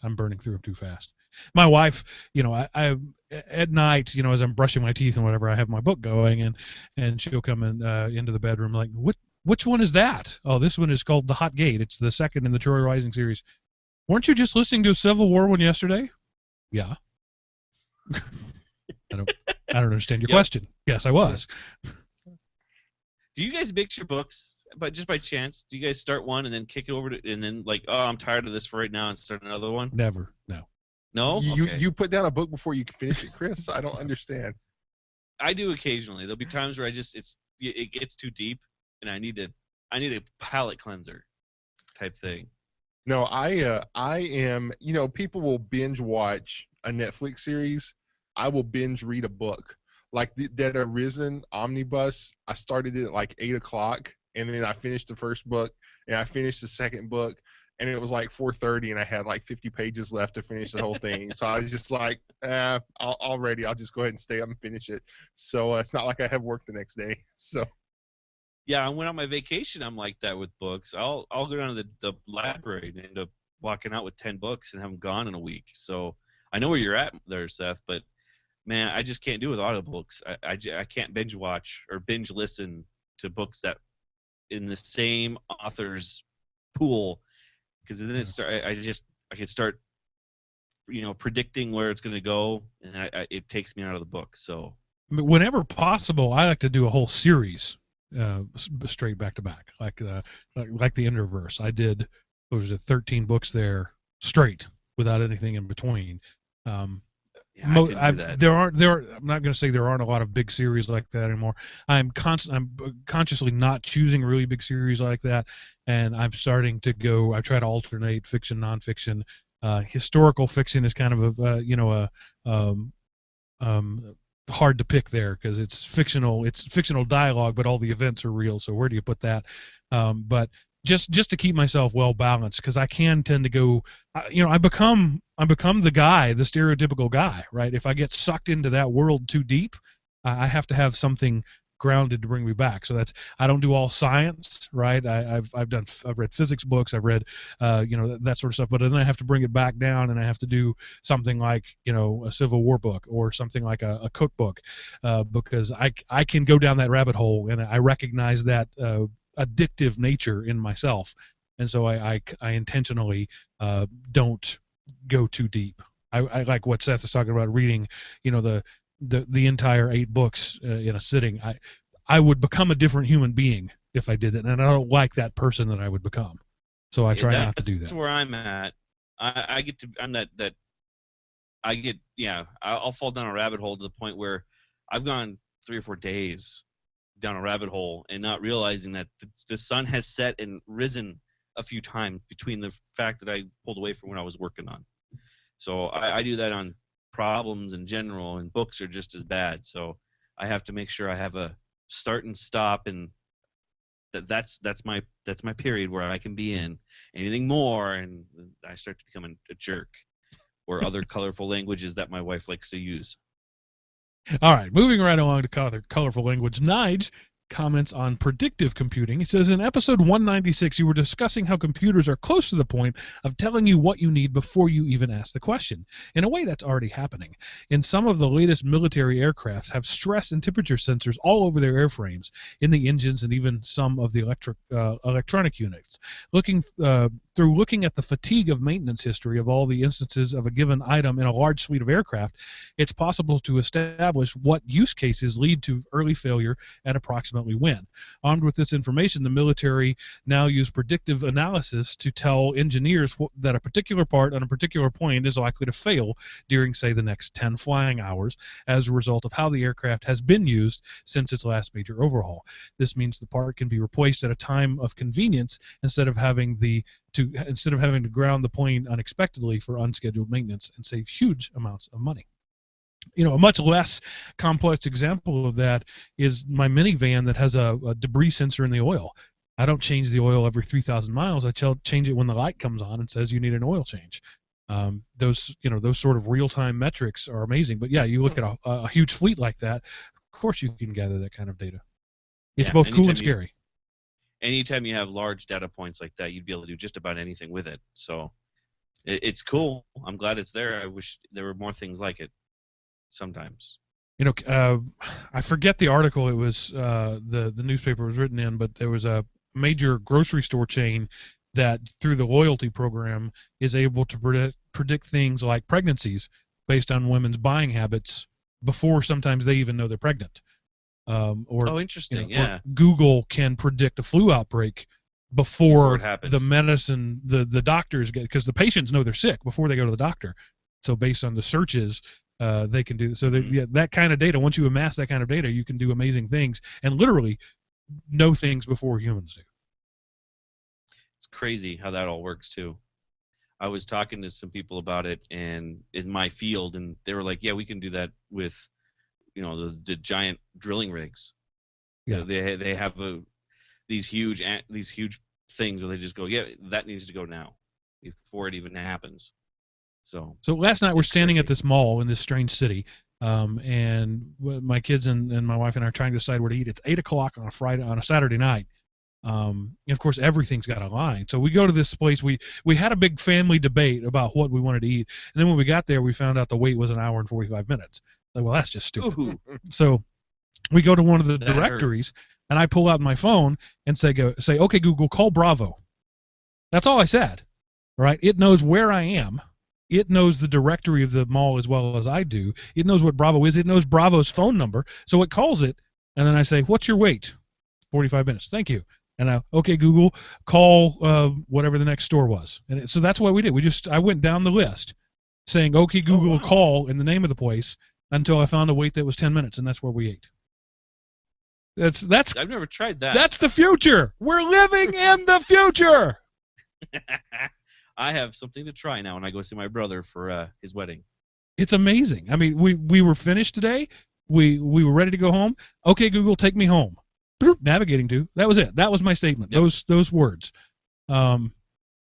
I'm burning through them too fast. My wife, I at night, as I'm brushing my teeth and whatever, I have my book going, and she'll come in into the bedroom like, which one is that? Oh, this one is called The Hot Gate. It's the second in the Troy Rising series. Weren't you just listening to a Civil War one yesterday? Yeah. I don't understand your question. Yes, I was. Do you guys mix your books? But just by chance, do you guys start one and then kick it over to, and then like, oh, I'm tired of this for right now, and start another one? Never. No. No? Okay. You put down a book before you can finish it, Chris? I don't understand. I do occasionally. There'll be times where it gets too deep, and I need a palate cleanser type thing. No, I am. People will binge watch a Netflix series. I will binge read a book. Like that Arisen Omnibus, I started it at like 8:00, and then I finished the first book, and I finished the second book, and it was like 4:30, and I had like 50 pages left to finish the whole thing. So I was just like, I'll just go ahead and stay up and finish it. So it's not like I have work the next day. So. Yeah, I went on my vacation. I'm like that with books. I'll go down to the library and end up walking out with 10 books and have them gone in a week. So I know where you're at there, Seth, but man, I just can't do it with audiobooks. I can't binge watch or binge listen to books that in the same author's pool, because then I could start predicting where it's going to go, and it takes me out of the book. So whenever possible, I like to do a whole series straight back to back, like the Enderverse. I did 13 books there straight without anything in between. Yeah, I can do that. I'm not going to say there aren't a lot of big series like that anymore. I'm consciously not choosing really big series like that, and I'm starting to go. I try to alternate fiction, nonfiction. Historical fiction is kind of hard to pick there because it's fictional. It's fictional dialogue, but all the events are real. So where do you put that? But just to keep myself well balanced, because I can tend to go, I become the guy, the stereotypical guy, right? If I get sucked into that world too deep, I have to have something grounded to bring me back. So I don't do all science, right? I've read physics books, I've read that sort of stuff, but then I have to bring it back down, and I have to do something like a Civil War book or something like a cookbook, because I can go down that rabbit hole, and I recognize that addictive nature in myself, and so I intentionally don't go too deep. I like what Seth is talking about, reading the entire 8 books in a sitting. I would become a different human being if I did that, and I don't like that person that I would become. So I try not to do that. That's where I'm at. I'll fall down a rabbit hole to the point where I've gone 3 or 4 days down a rabbit hole and not realizing that the sun has set and risen a few times between the fact that I pulled away from what I was working on. So I do that on problems in general, and books are just as bad. So I have to make sure I have a start and stop, and that's my period where I can be in. Anything more, and I start to become a jerk, or other colorful languages that my wife likes to use. All right, moving right along to colorful language. Nige, comments on predictive computing. It says, in episode 196, you were discussing how computers are close to the point of telling you what you need before you even ask the question. In a way, that's already happening. In some of the latest military aircrafts have stress and temperature sensors all over their airframes, in the engines, and even some of the electronic units. Looking at the fatigue of maintenance history of all the instances of a given item in a large fleet of aircraft, it's possible to establish what use cases lead to early failure and approximately when. Armed with this information, the military now use predictive analysis to tell engineers that a particular part on a particular plane is likely to fail during, say, the next 10 flying hours as a result of how the aircraft has been used since its last major overhaul. This means the part can be replaced at a time of convenience instead of having to ground the plane unexpectedly for unscheduled maintenance, and save huge amounts of money. A much less complex example of that is my minivan that has a debris sensor in the oil. I don't change the oil every 3,000 miles. I change it when the light comes on and says you need an oil change. Those sort of real-time metrics are amazing. But yeah, you look at a huge fleet like that, of course you can gather that kind of data. It's both cool and scary. Anytime you have large data points like that, you'd be able to do just about anything with it. So it's cool. I'm glad it's there. I wish there were more things like it sometimes. I forget the article it was the newspaper was written in, but there was a major grocery store chain that through the loyalty program is able to predict things like pregnancies based on women's buying habits before sometimes they even know they're pregnant. Interesting. Yeah. Google can predict a flu outbreak before it happens. The medicine, the doctors get, because the patients know they're sick before they go to the doctor. So based on the searches, they can do so. That kind of data. Once you amass that kind of data, you can do amazing things and literally know things before humans do. It's crazy how that all works too. I was talking to some people about it and in my field, and they were like, "Yeah, we can do that with, the giant drilling rigs. Yeah, they have these huge things where they just go, yeah, that needs to go now before it even happens." So last night we're standing at this mall in this strange city, and my kids and my wife and I are trying to decide where to eat. It's 8:00 on a Saturday night. And of course, everything's got a line. So we go to this place. We had a big family debate about what we wanted to eat, and then when we got there, we found out the wait was 1 hour and 45 minutes. Like, well, that's just stupid. Ooh. So we go to one of the That directories, hurts. and I pull out my phone and say, "Okay, Google, call Bravo." That's all I said. Right? It knows where I am. It knows the directory of the mall as well as I do. It knows what Bravo is. It knows Bravo's phone number. So it calls it, and then I say, "What's your wait?" 45 minutes. Thank you. And okay, Google, call whatever the next store was. And so that's what we did. I went down the list saying, "Okay, Google, call," in the name of the place until I found a wait that was 10 minutes, and that's where we ate. That's I've never tried that. That's the future. We're living in the future. I have something to try now when I go see my brother for his wedding. It's amazing. I mean, we were finished today. We were ready to go home. Okay, Google, take me home. Navigating to. That was it. That was my statement. Yep. Those words.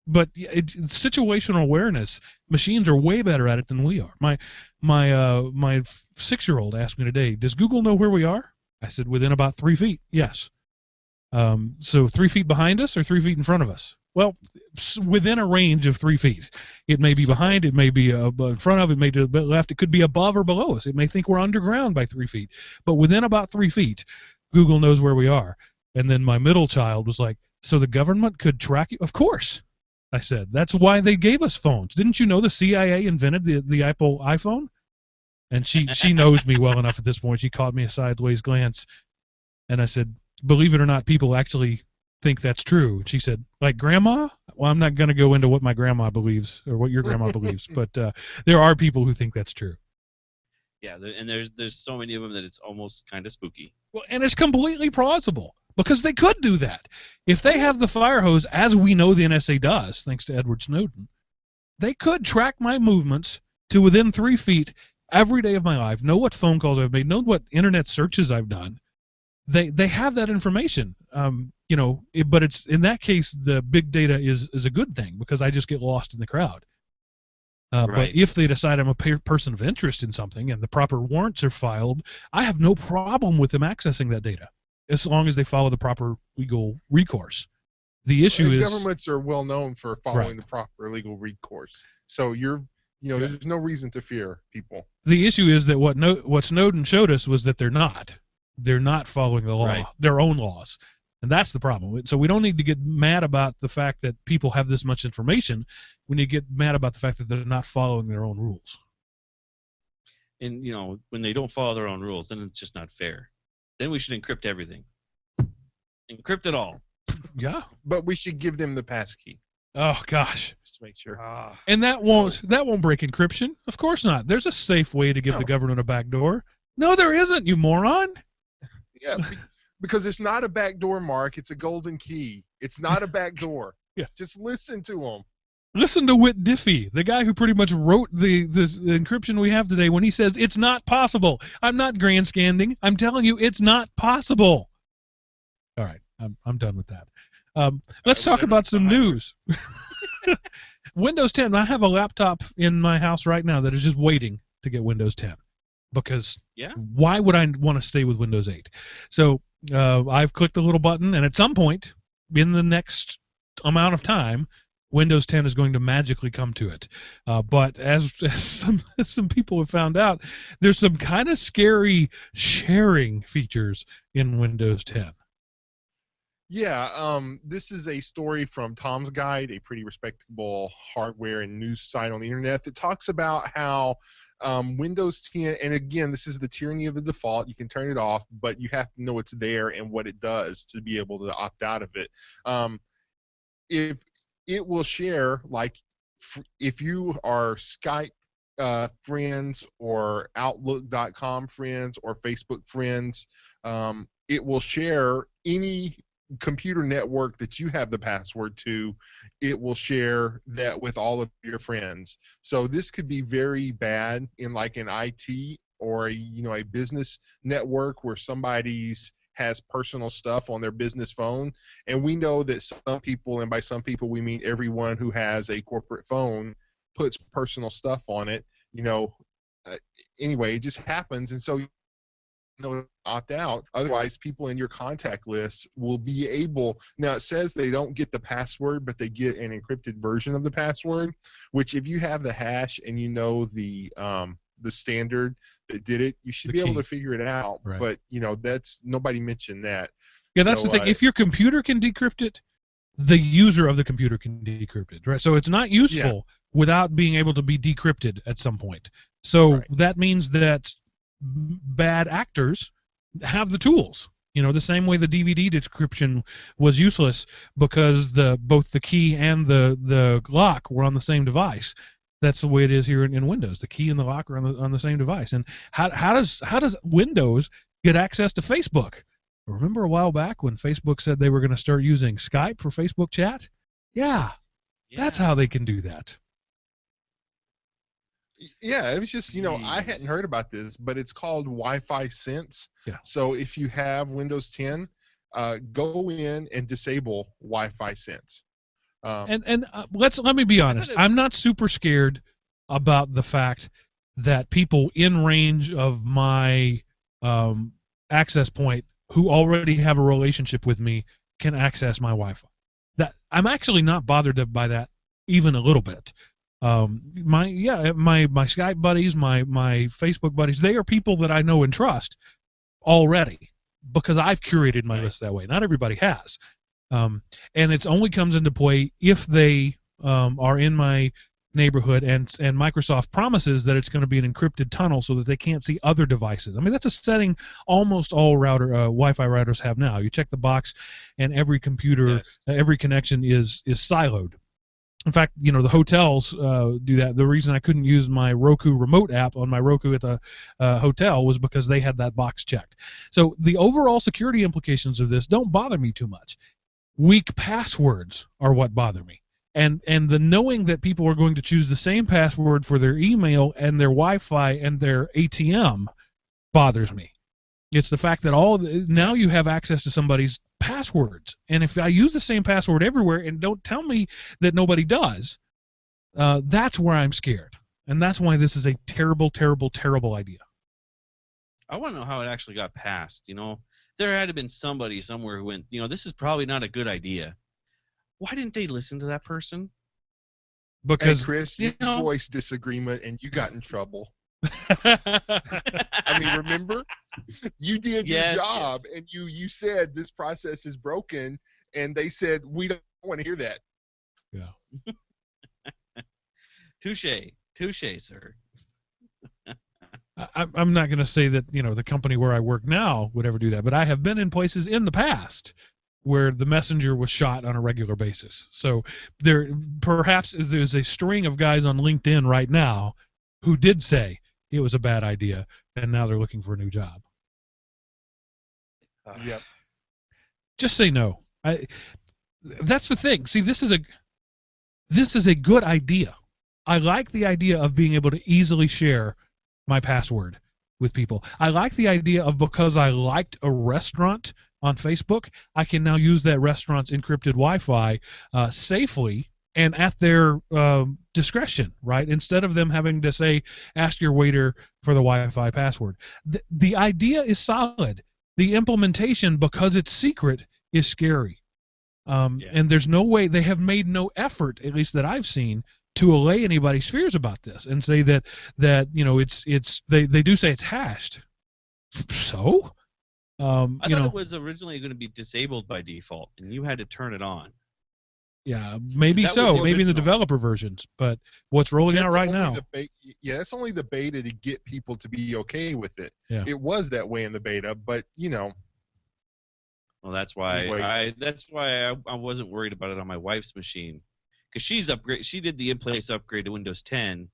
But it's situational awareness. Machines are way better at it than we are. My 6-year-old asked me today, "Does Google know where we are?" I said, "Within about 3 feet." Yes. So 3 feet behind us or 3 feet in front of us? Well, within a range of 3 feet. It may be behind, it may be in front of, it may be to the left, it could be above or below us. It may think we're underground by 3 feet. But within about 3 feet, Google knows where we are. And then my middle child was like, "So the government could track you?" Of course, I said. That's why they gave us phones. Didn't you know the CIA invented the Apple iPhone? And she knows me well enough at this point. She caught me a sideways glance. And I said, "Believe it or not, people actually think that's true." And she said, "Like Grandma?" Well, I'm not going to go into what my grandma believes or what your grandma believes, but there are people who think that's true. Yeah, and there's so many of them that it's almost kind of spooky. Well, and it's completely plausible because they could do that. If they have the fire hose, as we know the NSA does, thanks to Edward Snowden, they could track my movements to within 3 feet every day of my life, know what phone calls I've made, know what internet searches I've done. They have that information, but it's in that case the big data is a good thing because I just get lost in the crowd. Right. But if they decide I'm a person of interest in something and the proper warrants are filed, I have no problem with them accessing that data. as long as they follow the proper legal recourse. The issue is governments are well known for following Right. the proper legal recourse. So there's no reason to fear people. the issue is that what Snowden showed us was that they're not following the law, Right. their own laws, and that's the problem. So we don't need to get mad about the fact that people have this much information. We need to get mad about the fact that they're not following their own rules. And when they don't follow their own rules, then it's just not fair. Then we should encrypt everything. Encrypt it all. Yeah. But we should give them the passkey. Oh gosh. Just to make sure. And that won't break encryption. Of course not. There's a safe way to give the government a backdoor. No, there isn't, you moron. Yeah, because it's not a backdoor, Mark. It's a golden key. It's not a backdoor. Yeah. Just listen to them. Listen to Whit Diffie, the guy who pretty much wrote the encryption we have today, when he says it's not possible. I'm not grandstanding. I'm telling you, it's not possible. All right, I'm done with that. Let's talk about some news. Windows 10. I have a laptop in my house right now that is just waiting to get Windows 10 because why would I want to stay with Windows 8? So I've clicked the little button, and at some point in the next amount of time, Windows 10 is going to magically come to it. But as some people have found out, there's some kind of scary sharing features in Windows 10. Yeah, this is a story from Tom's Guide, a pretty respectable hardware and news site on the internet that talks about how Windows 10, and again, this is the tyranny of the default. You can turn it off, but you have to know it's there and what it does to be able to opt out of it. If it will share, like, if you are Skype friends or Outlook.com friends or Facebook friends, it will share any computer network that you have the password to. It will share that with all of your friends. So this could be very bad in like an IT or a business network where somebody's has personal stuff on their business phone, and we know that some people, and by some people we mean everyone who has a corporate phone, puts personal stuff on it. Anyway, it just happens, and so opt out. Otherwise, people in your contact list will be able. Now it says they don't get the password, but they get an encrypted version of the password. Which, if you have the hash and you know the standard that did it, you should be able to figure it out. Right. But that's nobody mentioned that. Yeah, that's the thing. If your computer can decrypt it, the user of the computer can decrypt it, right? So it's not useful without being able to be decrypted at some point. So that means that bad actors have the tools. The same way the DVD decryption was useless because both the key and the lock were on the same device. That's the way it is here in Windows. The key and the lock are on the same device. And how does Windows get access to Facebook? Remember a while back when Facebook said they were going to start using Skype for Facebook chat? Yeah, that's how they can do that. Yeah, it was just, I hadn't heard about this, but it's called Wi-Fi Sense. Yeah. So if you have Windows 10, go in and disable Wi-Fi Sense. Let me be honest. I'm not super scared about the fact that people in range of my access point who already have a relationship with me can access my Wi-Fi. That I'm actually not bothered by that even a little bit. My Skype buddies, my Facebook buddies, they are people that I know and trust already because I've curated my list that way. Not everybody has. And it only comes into play if they are in my neighborhood and Microsoft promises that it's going to be an encrypted tunnel so that they can't see other devices. I mean, that's a setting almost all Wi-Fi routers have now. You check the box and every computer, every connection is siloed. In fact, the hotels do that. The reason I couldn't use my Roku remote app on my Roku at the hotel was because they had that box checked. So the overall security implications of this don't bother me too much. Weak passwords are what bother me. And the knowing that people are going to choose the same password for their email and their Wi-Fi and their ATM bothers me. It's the fact that now you have access to somebody's passwords, and if I use the same password everywhere and don't tell me that nobody does, that's where I'm scared, and that's why this is a terrible, terrible, terrible idea. I want to know how it actually got passed. there had to been somebody somewhere who went, this is probably not a good idea. Why didn't they listen to that person? Because Hey, Chris, you voiced disagreement and you got in trouble. I mean, remember? You did your job, and you said this process is broken, and they said, we don't want to hear that. Yeah. Touche, sir. I'm not going to say that, the company where I work now would ever do that, but I have been in places in the past where the messenger was shot on a regular basis. So perhaps there's a string of guys on LinkedIn right now who did say it was a bad idea, and now they're looking for a new job. Yep. Just say no. That's the thing. See, this is a good idea. I like the idea of being able to easily share my password with people. I like the idea of, because I liked a restaurant on Facebook, I can now use that restaurant's encrypted Wi-Fi safely and at their discretion, right? Instead of them having to say, ask your waiter for the Wi-Fi password. The idea is solid. The implementation, because it's secret, is scary. And there's no way, they have made no effort, at least that I've seen, to allay anybody's fears about this and say that they do say it's hashed. So? I thought it was originally going to be disabled by default, and you had to turn it on. Yeah, maybe so. Maybe in the developer versions, but what's rolling out right now? That's only the beta to get people to be okay with it. Yeah. It was that way in the beta, but Well, that's why I wasn't worried about it on my wife's machine, because she did the in-place upgrade to Windows 10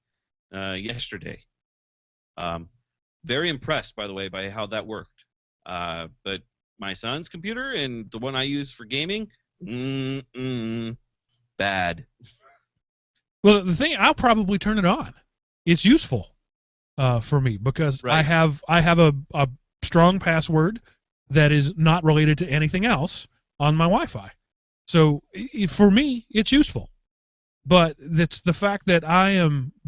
yesterday. Very impressed, by the way, by how that worked. But my son's computer and the one I use for gaming, bad. Well, the thing, I'll probably turn it on. It's useful for me because I have a strong password that is not related to anything else on my Wi-Fi. So for me, it's useful. But it's the fact that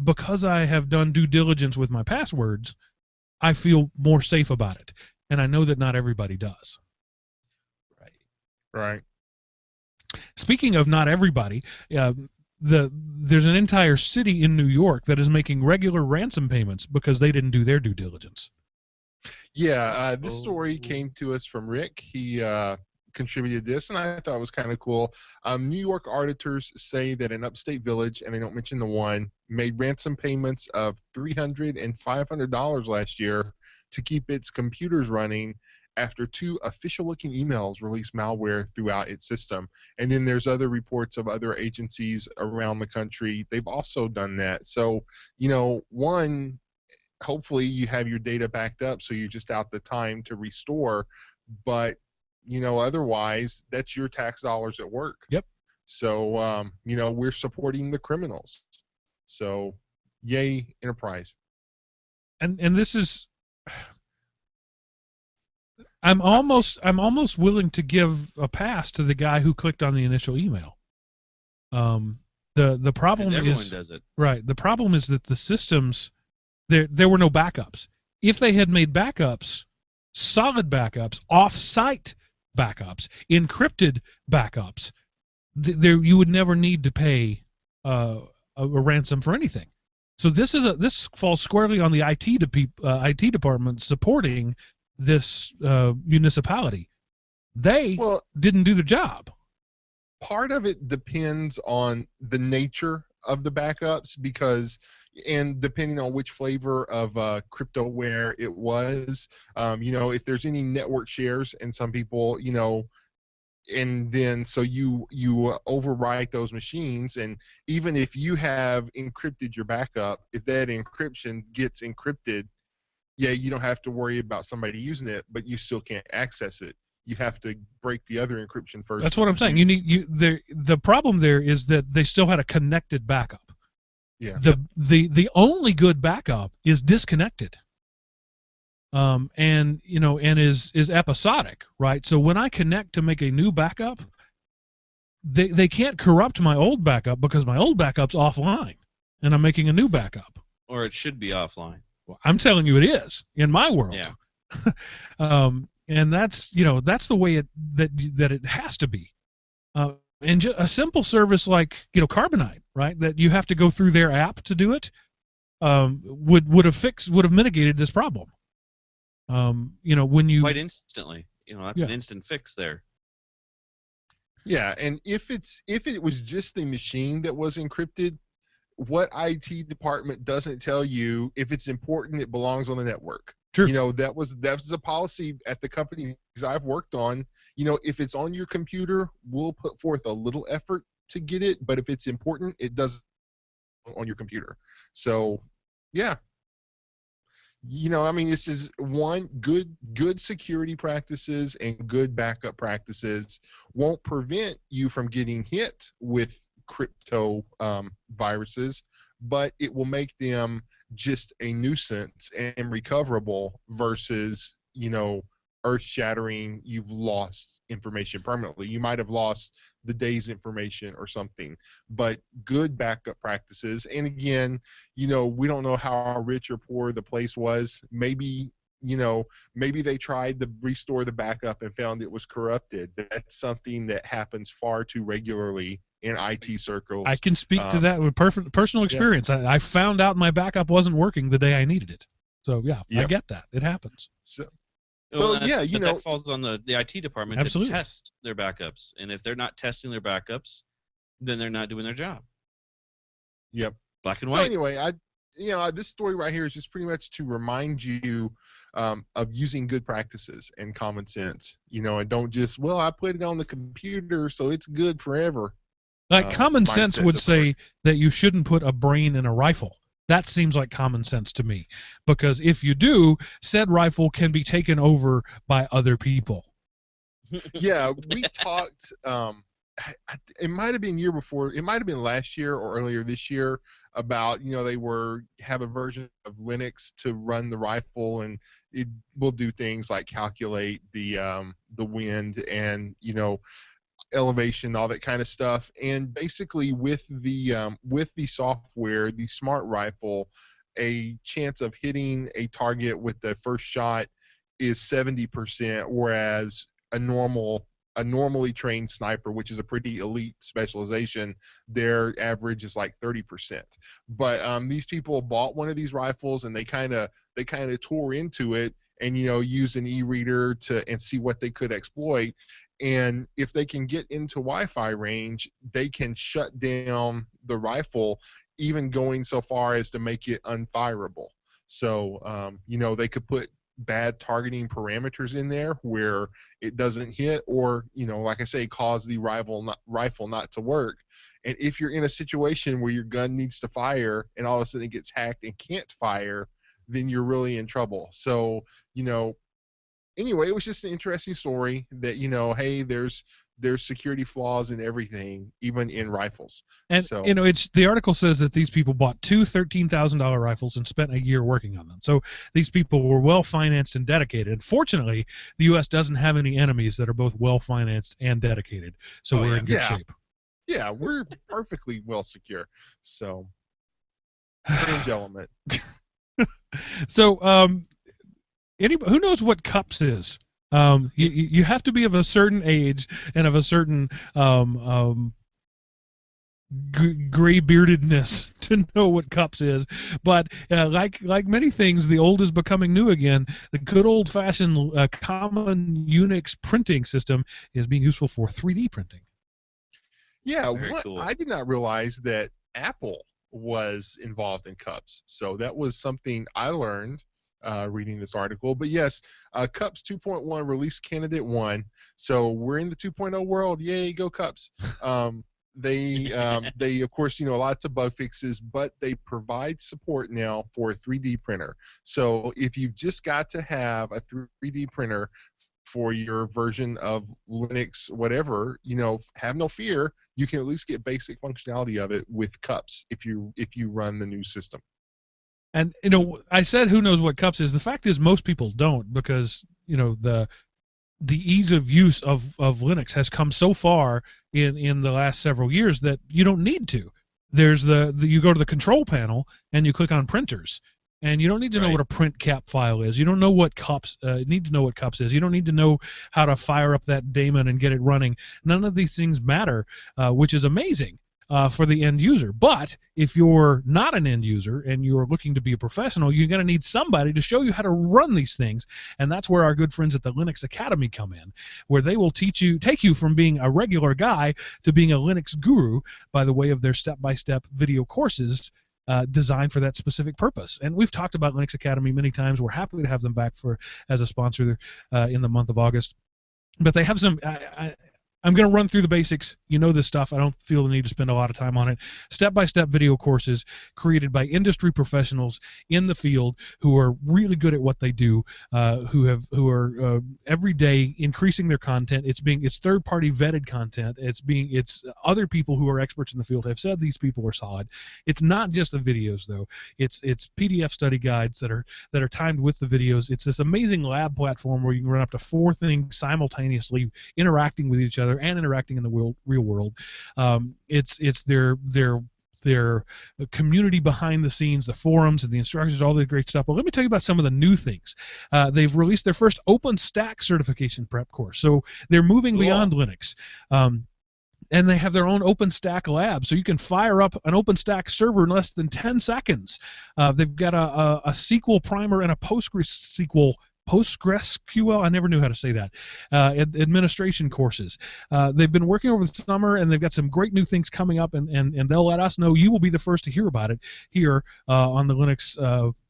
because I have done due diligence with my passwords, I feel more safe about it. And I know that not everybody does. Right. Speaking of not everybody, there's an entire city in New York that is making regular ransom payments because they didn't do their due diligence. Yeah, this story came to us from Rick. He contributed this, and I thought it was kind of cool. New York auditors say that an upstate village, and they don't mention the one, made ransom payments of $300 and $500 last year to keep its computers running after 2 official-looking emails released malware throughout its system. And then there's other reports of other agencies around the country. They've also done that. So, one, hopefully you have your data backed up so you're just out the time to restore. But, otherwise, that's your tax dollars at work. Yep. So, we're supporting the criminals. So, yay, Enterprise. And this is... I'm almost willing to give a pass to the guy who clicked on the initial email. The problem everyone does it. Right. The problem is that the systems there were no backups. If they had made backups, solid backups, off-site backups, encrypted backups, you would never need to pay a ransom for anything. So this falls squarely on the IT department supporting this municipality. They didn't do the job. Part of it depends on the nature of the backups and depending on which flavor of cryptoware it was, if there's any network shares and some people, and then so you overwrite those machines, and even if you have encrypted your backup, if that encryption gets encrypted, you don't have to worry about somebody using it, but you still can't access it. You have to break the other encryption first. That's what I'm saying. The problem there is that they still had a connected backup. Yeah. The only good backup is disconnected. And is episodic, right? So when I connect to make a new backup, they can't corrupt my old backup because my old backup's offline, and I'm making a new backup. Or it should be offline. I'm telling you, it is in my world. Yeah. And that's that's the way that it has to be. And a simple service like Carbonite, right? That you have to go through their app to do it, would have mitigated this problem. When you quite instantly, that's an instant fix there. Yeah, and if it was just the machine that was encrypted, what IT department doesn't tell you if it's important, it belongs on the network. True. That was a policy at the companies I've worked on. If it's on your computer, we'll put forth a little effort to get it, but if it's important, it does on your computer. So, yeah. This is one good security practices and good backup practices won't prevent you from getting hit with crypto viruses, but it will make them just a nuisance and recoverable versus, earth-shattering, you've lost information permanently. You might have lost the day's information or something, but good backup practices. And again, we don't know how rich or poor the place was. Maybe they tried to restore the backup and found it was corrupted. That's something that happens far too regularly in IT circles. I can speak to that with personal experience. Yeah. I found out my backup wasn't working the day I needed it. So yeah, yep. I get that. It happens. That falls on the IT department absolutely. To test their backups, and if they're not testing their backups, then they're not doing their job. Yep. Black and white. So anyway, this story right here is just pretty much to remind you of using good practices and common sense. And don't just I put it on the computer so it's good forever. Like common sense would say that you shouldn't put a brain in a rifle. That seems like common sense to me, because if you do, said rifle can be taken over by other people. Yeah, we talked. It might have been year before. It might have been last year or earlier this year about they have a version of Linux to run the rifle, and it will do things like calculate the wind and elevation, all that kind of stuff. And basically with the software, the smart rifle, a chance of hitting a target with the first shot is 70%, whereas a normally trained sniper, which is a pretty elite specialization, their average is like 30%. But these people bought one of these rifles and they kind of tore into it and use an e-reader and see what they could exploit. And if they can get into Wi-Fi range, they can shut down the rifle, even going so far as to make it unfireable. So, they could put bad targeting parameters in there where it doesn't hit, or, like I say, cause the rifle not to work. And if you're in a situation where your gun needs to fire and all of a sudden it gets hacked and can't fire, then you're really in trouble. So, anyway, it was just an interesting story that, hey, there's security flaws in everything, even in rifles. And, the article says that these people bought two $13,000 rifles and spent a year working on them. So these people were well-financed and dedicated. And fortunately, the U.S. doesn't have any enemies that are both well-financed and dedicated. So we're in good shape. Yeah, we're perfectly well secure. So, fringe element. So, who knows what cups is? You have to be of a certain age and of a certain gray beardedness to know what cups is. But like many things, the old is becoming new again. The good old-fashioned common Unix printing system is being useful for 3D printing. Yeah, cool. I did not realize that Apple was involved in cups. So that was something I learned reading this article. But yes, Cups 2.1 release candidate 1. So we're in the 2.0 world. Yay, go Cups. They of course, lots of bug fixes, but they provide support now for a 3D printer. So if you've just got to have a 3D printer for your version of Linux, whatever, have no fear. You can at least get basic functionality of it with Cups if you run the new system. And I said who knows what Cups is. The fact is most people don't, because the ease of use of Linux has come so far in the last several years that you don't need to. There's you go to the control panel and you click on printers, And you don't need to know Right. what a print cap file is. You don't know what cups need to know what cups is. You don't need to know how to fire up that daemon and get it running. None of these things matter, which is amazing for the end user. But if you're not an end user and you're looking to be a professional, you're going to need somebody to show you how to run these things. And that's where our good friends at the Linux Academy come in, where they will take you from being a regular guy to being a Linux guru by the way of their step-by-step video courses designed for that specific purpose. And we've talked about Linux Academy many times. We're happy to have them back as a sponsor in the month of August. But they have some. I'm going to run through the basics. You know this stuff. I don't feel the need to spend a lot of time on it. Step-by-step video courses created by industry professionals in the field who are really good at what they do, who are every day increasing their content. It's third-party vetted content. It's other people who are experts in the field have said these people are solid. It's not just the videos though. It's PDF study guides that are timed with the videos. It's this amazing lab platform where you can run up to 4 things simultaneously, interacting with each other and interacting in the real world. It's their community behind the scenes, the forums and the instructions, all the great stuff. But let me tell you about some of the new things. They've released their first OpenStack certification prep course. So they're moving beyond Linux. And they have their own OpenStack lab, so you can fire up an OpenStack server in less than 10 seconds. They've got a SQL primer and a PostgreSQL, I never knew how to say that, administration courses. They've been working over the summer, and they've got some great new things coming up, and they'll let us know. You will be the first to hear about it here on the Linux.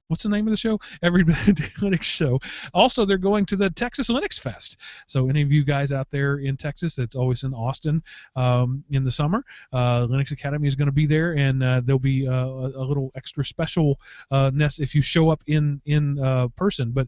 What's the name of the show? Everyday Linux Show. Also, they're going to the Texas Linux Fest. So any of you guys out there in Texas, it's always in Austin in the summer, Linux Academy is going to be there, and there'll be a little extra specialness if you show up in person. But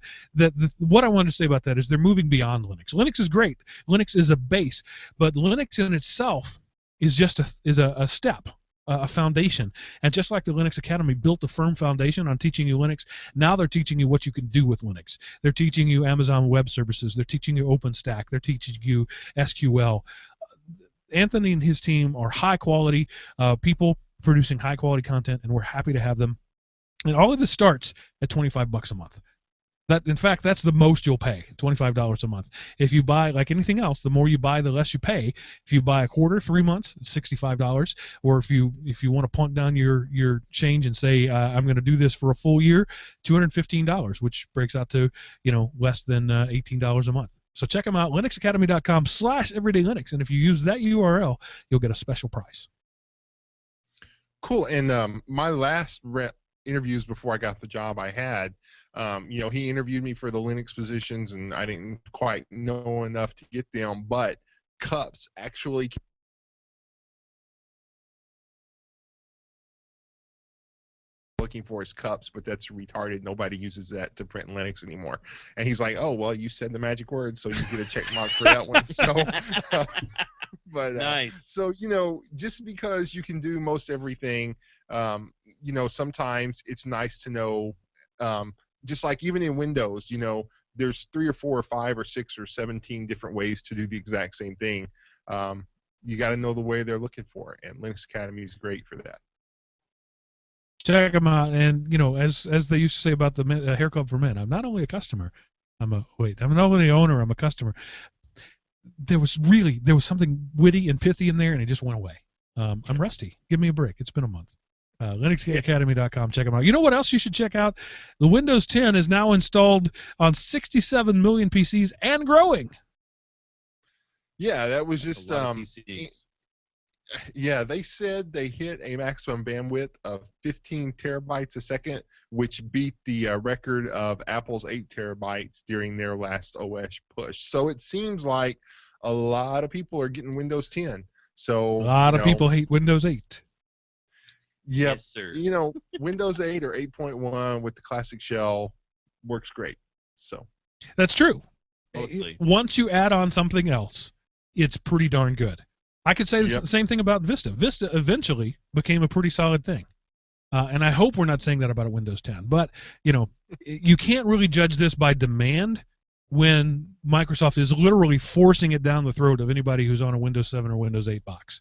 what I wanted to say about that is they're moving beyond Linux. Linux is great. Linux is a base, but Linux in itself is just a step. A foundation, and just like the Linux Academy built a firm foundation on teaching you Linux, now they're teaching you what you can do with Linux. They're teaching you Amazon Web Services, they're teaching you OpenStack, they're teaching you SQL. Anthony and his team are high quality people producing high quality content, and we're happy to have them. And all of this starts at $25 a month. In fact, that's the most you'll pay, $25 a month. If you buy, like anything else, the more you buy, the less you pay. If you buy a quarter, 3 months, it's $65. Or if you want to plunk down your change and say, I'm going to do this for a full year, $215, which breaks out to less than $18 a month. So check them out, linuxacademy.com/everydaylinux, and if you use that URL, you'll get a special price. Cool. And my last interviews before I got the job I had, he interviewed me for the Linux positions, and I didn't quite know enough to get them, but cups actually looking for his cups, but that's retarded. Nobody uses that to print Linux anymore. And he's like, oh, well, you said the magic word, so you get a check mark for that one. So but nice. So just because you can do most everything, sometimes it's nice to know, just like even in Windows, there's 3 or 4 or 5 or 6 or 17 different ways to do the exact same thing. You got to know the way they're looking for, and Linux Academy is great for that. Check them out, and as they used to say about the Hair Club for Men, I'm not only a customer, I'm not only an owner, I'm a customer. There was something witty and pithy in there, and it just went away. I'm rusty. Give me a break. It's been a month. LinuxAcademy.com. Check them out. You know what else you should check out? The Windows 10 is now installed on 67 million PCs and growing. Yeah, that was just PCs. Yeah, they said they hit a maximum bandwidth of 15 terabytes a second, which beat the record of Apple's 8 terabytes during their last OS push. So it seems like a lot of people are getting Windows 10. So a lot of people hate Windows 8. Yep. Yes, sir. Windows 8 or 8.1 with the classic shell works great. So that's true. Mostly. Once you add on something else, it's pretty darn good. I could say the same thing about Vista. Vista eventually became a pretty solid thing. And I hope we're not saying that about a Windows 10. But, you can't really judge this by demand when Microsoft is literally forcing it down the throat of anybody who's on a Windows 7 or Windows 8 box.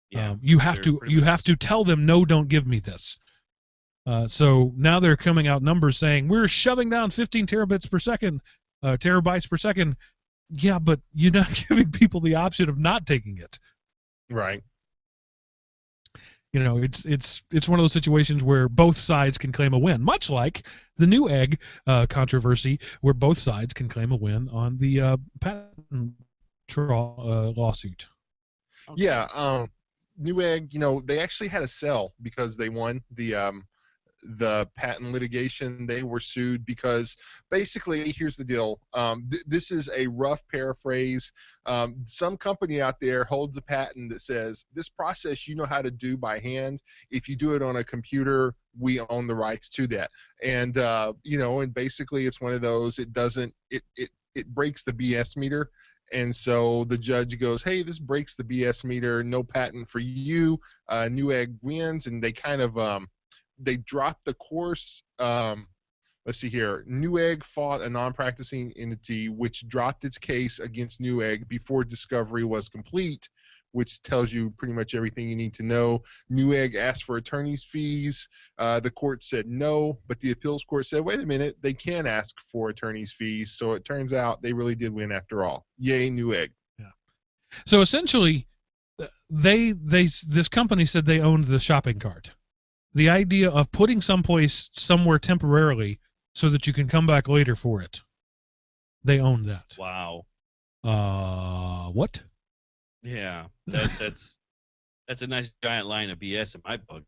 Yeah, you have to tell them, no, don't give me this. So now they're coming out numbers saying we're shoving down 15 terabytes per second. Yeah, but you're not giving people the option of not taking it. Right. You know, it's one of those situations where both sides can claim a win, much like the Newegg controversy, where both sides can claim a win on the patent lawsuit. Okay. Yeah. Newegg, they actually had a sell because they won the patent litigation. They were sued because basically, here's the deal. This is a rough paraphrase. Some company out there holds a patent that says this process you know how to do by hand. If you do it on a computer, we own the rights to that. And and basically it's one of those. It breaks the BS meter. And so the judge goes, hey, this breaks the BS meter. No patent for you. Newegg wins, and they kind of they dropped the course. Let's see here. Newegg fought a non-practicing entity which dropped its case against Newegg before discovery was complete, which tells you pretty much everything you need to know. Newegg asked for attorney's fees. The court said no, but the appeals court said, wait a minute, they can ask for attorney's fees. So it turns out they really did win after all. Yay, Newegg. Yeah. So essentially, this company said they owned the shopping cart. The idea of putting somewhere temporarily so that you can come back later for it. They own that. Wow. What? Yeah, that's a nice giant line of BS in my book.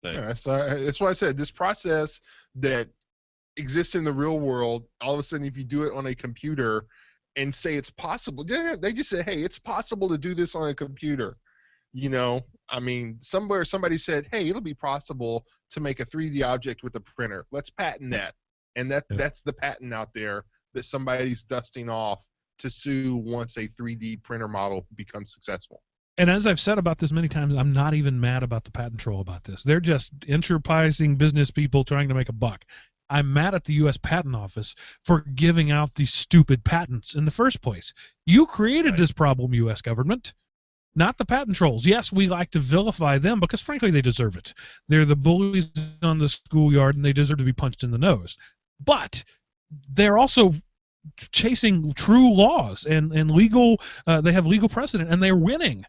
But Yeah, that's why I said this process that exists in the real world, all of a sudden if you do it on a computer and say it's possible, they just say, hey, it's possible to do this on a computer. I mean, somewhere somebody said, hey, it'll be possible to make a 3D object with a printer. Let's patent that. And that's the patent out there that somebody's dusting off to sue once a 3D printer model becomes successful. And as I've said about this many times, I'm not even mad about the patent troll about this. They're just enterprising business people trying to make a buck. I'm mad at the U.S. Patent Office for giving out these stupid patents in the first place. You created this problem, U.S. government. Not the patent trolls. Yes, we like to vilify them because, frankly, they deserve it. They're the bullies on the schoolyard, and they deserve to be punched in the nose. But they're also chasing true laws and legal. They have legal precedent, and they're winning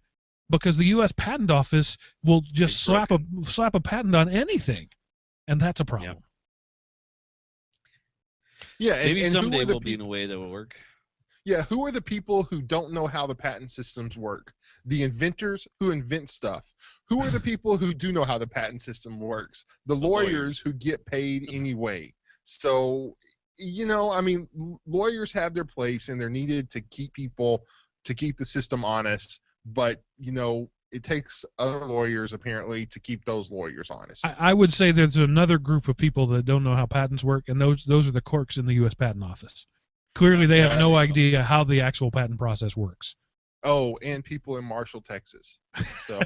because the U.S. Patent Office will just slap a patent on anything, and that's a problem. Yeah, maybe someday we'll be in a way that will work. Yeah, who are the people who don't know how the patent systems work? The inventors who invent stuff. Who are the people who do know how the patent system works? The lawyers who get paid anyway. So, I mean, lawyers have their place and they're needed to keep the system honest. But, it takes other lawyers, apparently, to keep those lawyers honest. I would say there's another group of people that don't know how patents work, and those are the clerks in the U.S. Patent Office. Clearly, they have no idea how the actual patent process works. Oh, and people in Marshall, Texas. So.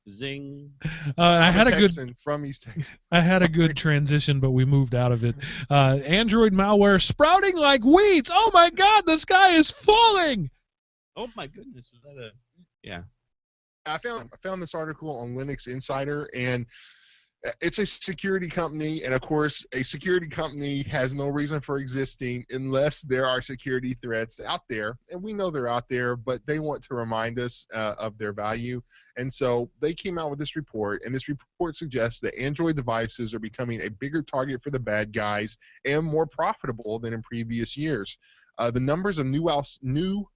Zing. I had a good from East Texas. I had a good transition, but we moved out of it. Android malware sprouting like weeds. Oh my God, the sky is falling. Oh my goodness, was that yeah. I found this article on Linux Insider, and it's a security company, and of course, a security company has no reason for existing unless there are security threats out there, and we know they're out there, but they want to remind us of their value, and so they came out with this report, and this report suggests that Android devices are becoming a bigger target for the bad guys and more profitable than in previous years. The numbers of new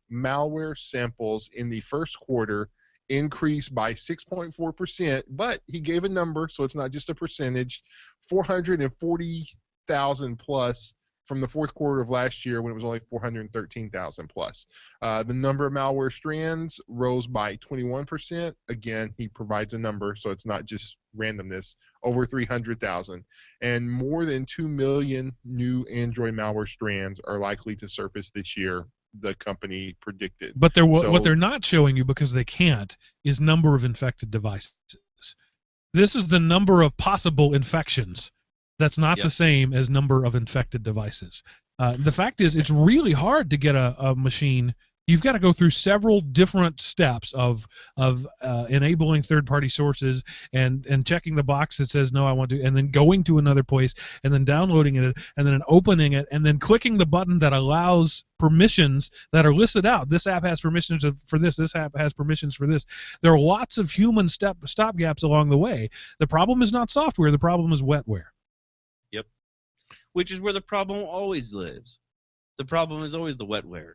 malware samples in the first quarter increased by 6.4%, but he gave a number, so it's not just a percentage, 440,000 plus from the fourth quarter of last year when it was only 413,000 plus. The number of malware strands rose by 21%. Again, he provides a number, so it's not just randomness, over 300,000. And more than 2 million new Android malware strands are likely to surface this year, the company predicted. But what they're not showing you, because they can't, is number of infected devices. This is the number of possible infections. That's not the same as number of infected devices. The fact is, it's really hard to get a machine you've got to go through several different steps of enabling third-party sources and checking the box that says no, I want to, and then going to another place and then downloading it and then opening it and then clicking the button that allows permissions that are listed out. This app has permissions for this. This app has permissions for this. There are lots of human stop gaps along the way. The problem is not software. The problem is wetware. Yep. Which is where the problem always lives. The problem is always the wetware.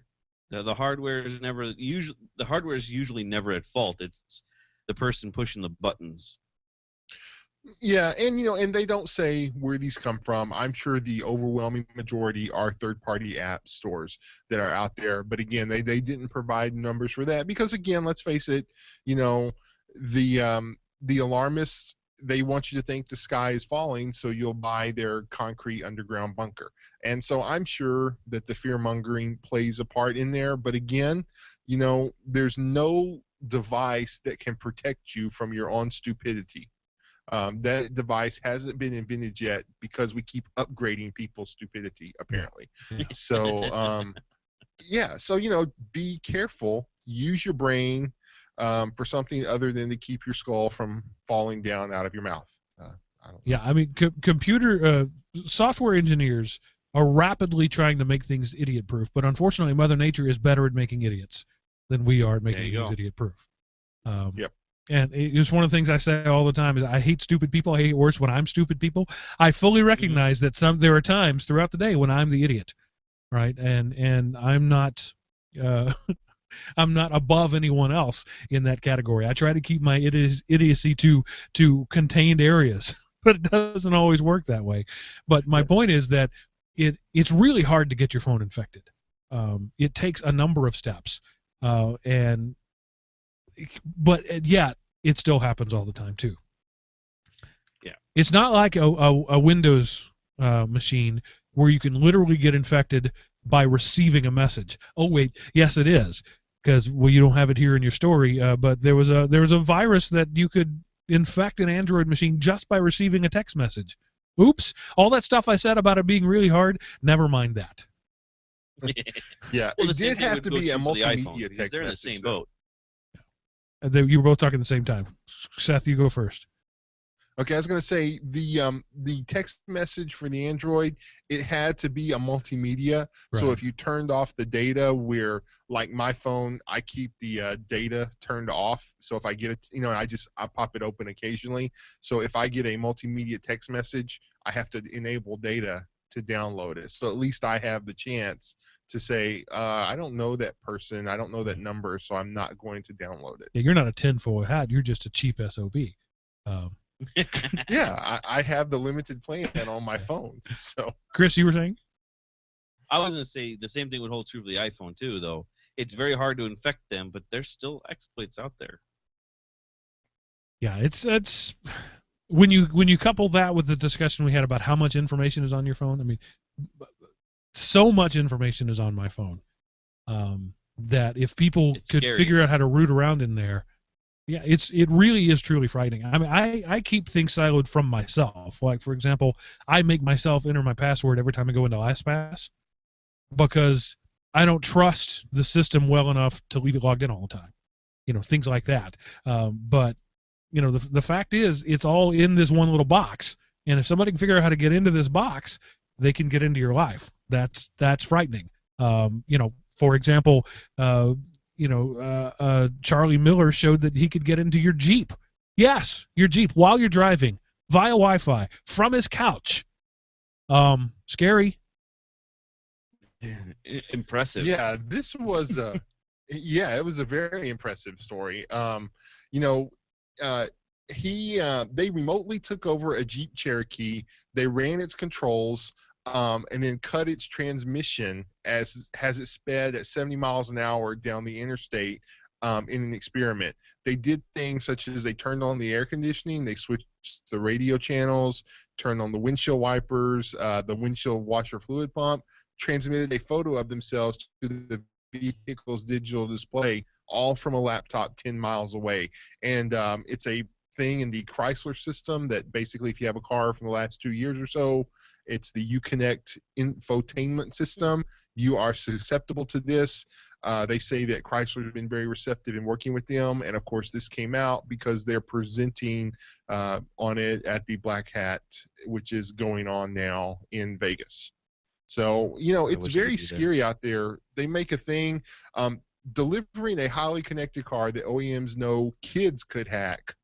The hardware is usually never at fault. It's the person pushing the buttons. Yeah, and and they don't say where these come from. I'm sure the overwhelming majority are third-party app stores that are out there. But again, they didn't provide numbers for that because, again, let's face it, the alarmists, they want you to think the sky is falling, so you'll buy their concrete underground bunker. And so I'm sure that the fear-mongering plays a part in there. But again, there's no device that can protect you from your own stupidity. That device hasn't been invented yet because we keep upgrading people's stupidity, apparently. Yeah. So, so, be careful. Use your brain for something other than to keep your skull from falling down out of your mouth. Yeah, I mean, computer software engineers are rapidly trying to make things idiot-proof, but unfortunately, Mother Nature is better at making idiots than we are at making things idiot-proof. Yep. And it's one of the things I say all the time is I hate stupid people. I hate worse when I'm stupid people. I fully recognize that there are times throughout the day when I'm the idiot, right? And I'm not I'm not above anyone else in that category. I try to keep my idiocy to contained areas, but it doesn't always work that way. But my point is that it's really hard to get your phone infected. It takes a number of steps, but yet it still happens all the time too. Yeah, it's not like a Windows machine where you can literally get infected by receiving a message. Oh wait, yes it is, because you don't have it here in your story. But there was a virus that you could infect an Android machine just by receiving a text message. Oops! All that stuff I said about it being really hard. Never mind that. Yeah, well, it did have to be a multimedia text they're in the message, same boat. You were both talking at the same time. Seth, you go first. Okay, I was going to say the text message for the Android, it had to be a multimedia. Right. So if you turned off the data, where like my phone, I keep the data turned off. So if I get it, I pop it open occasionally. So if I get a multimedia text message, I have to enable data to download it. So at least I have the chance to say, I don't know that person, I don't know that number, so I'm not going to download it. Yeah, you're not a tinfoil hat. You're just a cheap SOB. Yeah, I have the limited plan on my phone. So, Chris, you were saying? I was going to say the same thing would hold true for the iPhone too, though. It's very hard to infect them, but there's still exploits out there. Yeah, it's when you couple that with the discussion we had about how much information is on your phone. I mean, so much information is on my phone that if people could figure out how to root around in there, yeah, it really is truly frightening. I mean, I keep things siloed from myself. Like, for example, I make myself enter my password every time I go into LastPass because I don't trust the system well enough to leave it logged in all the time. Things like that. But the fact is, it's all in this one little box. And if somebody can figure out how to get into this box, they can get into your life. That's frightening. For example, Charlie Miller showed that he could get into your Jeep. Yes, your Jeep while you're driving via Wi-Fi from his couch. Scary. Impressive. Yeah, this was it was a very impressive story. They remotely took over a Jeep Cherokee. They ran its controls. And then cut its transmission as it sped at 70 miles an hour down the interstate in an experiment. They did things such as they turned on the air conditioning, they switched the radio channels, turned on the windshield wipers, the windshield washer fluid pump, transmitted a photo of themselves to the vehicle's digital display, all from a laptop 10 miles away. And it's a thing in the Chrysler system that basically, if you have a car from the last 2 years or so, it's the Uconnect infotainment system. You are susceptible to this. They say that Chrysler has been very receptive in working with them, and of course this came out because they're presenting on it at the Black Hat, which is going on now in Vegas. So, it's very scary out there. They make a thing, delivering a highly connected car that OEMs know kids could hack,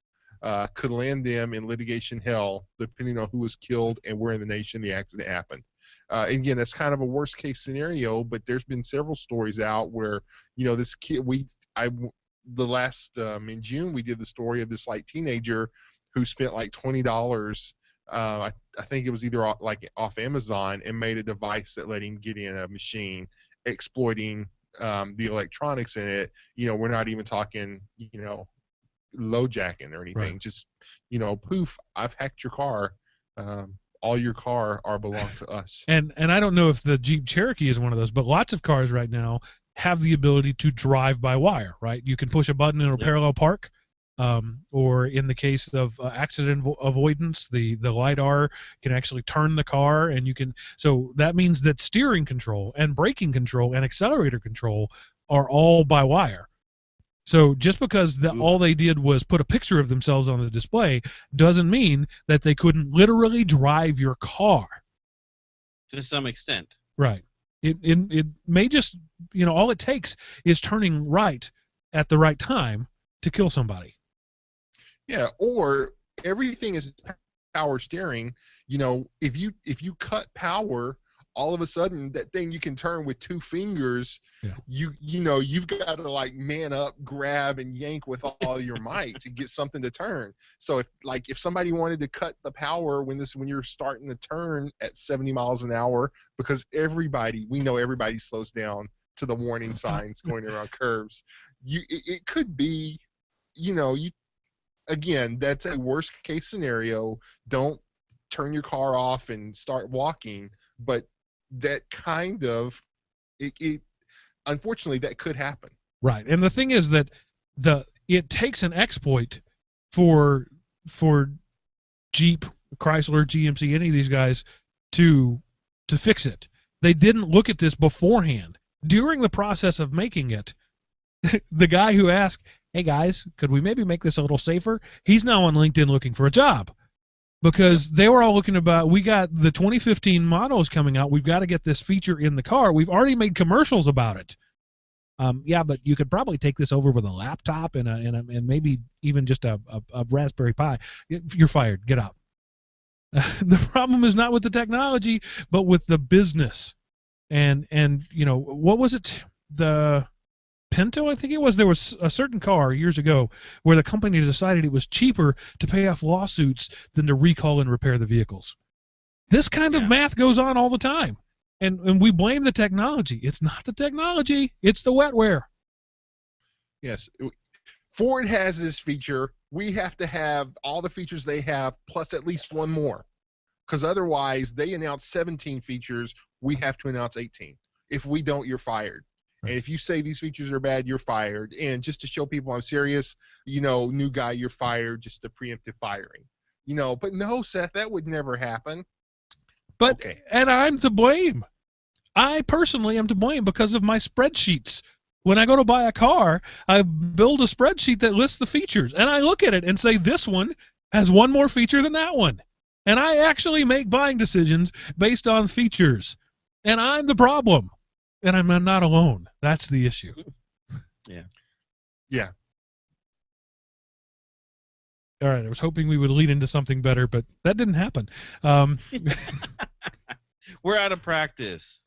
could land them in litigation hell, depending on who was killed and where in the nation the accident happened. Again, that's kind of a worst case scenario, but there's been several stories out where, this kid, in June, we did the story of this teenager who spent $20. I think it was either off Amazon, and made a device that let him get in a machine, exploiting the electronics in it. We're not even talking, low jacking or anything. Right. Just, poof, I've hacked your car. All your car belong to us. And I don't know if the Jeep Cherokee is one of those, but lots of cars right now have the ability to drive by wire, right? You can push a button in a parallel park, or in the case of accident avoidance, the LiDAR can actually turn the car, and you can. So that means that steering control and braking control and accelerator control are all by wire. So just because all they did was put a picture of themselves on the display doesn't mean that they couldn't literally drive your car. To some extent. Right. It may just, all it takes is turning right at the right time to kill somebody. Yeah, or everything is power steering. If you cut power, all of a sudden that thing you can turn with 2 fingers. Yeah. You've got to man up, grab, and yank with all your might to get something to turn. So if somebody wanted to cut the power when you're starting to turn at 70 miles an hour, because we know everybody slows down to the warning signs going around curves. It could be, again, that's a worst case scenario. Don't turn your car off and start walking, but that kind of it unfortunately that could happen. Right. And the thing is that it takes an exploit for Jeep, Chrysler, GMC, any of these guys to fix it. They didn't look at this beforehand. During the process of making it, the guy who asked, "Hey guys, could we maybe make this a little safer?" He's now on LinkedIn looking for a job. Because they were all looking about, we got the 2015 models coming out. We've got to get this feature in the car. We've already made commercials about it. Yeah, but you could probably take this over with a laptop and maybe even just a Raspberry Pi. You're fired. Get out. The problem is not with the technology, but with the business. And what was it? The Pinto, I think it was. There was a certain car years ago where the company decided it was cheaper to pay off lawsuits than to recall and repair the vehicles. This kind of math goes on all the time, and we blame the technology. It's not the technology; it's the wetware. Yes, Ford has this feature. We have to have all the features they have plus at least one more, because otherwise they announce 17 features. We have to announce 18. If we don't, you're fired. And if you say these features are bad, you're fired. And just to show people I'm serious, new guy, you're fired, just a preemptive firing. But no, Seth, that would never happen. But, okay. And I'm to blame. I personally am to blame because of my spreadsheets. When I go to buy a car, I build a spreadsheet that lists the features. And I look at it and say, this one has one more feature than that one. And I actually make buying decisions based on features. And I'm the problem. And I'm not alone. That's the issue. Yeah. Yeah. All right. I was hoping we would lead into something better, but that didn't happen. We're out of practice.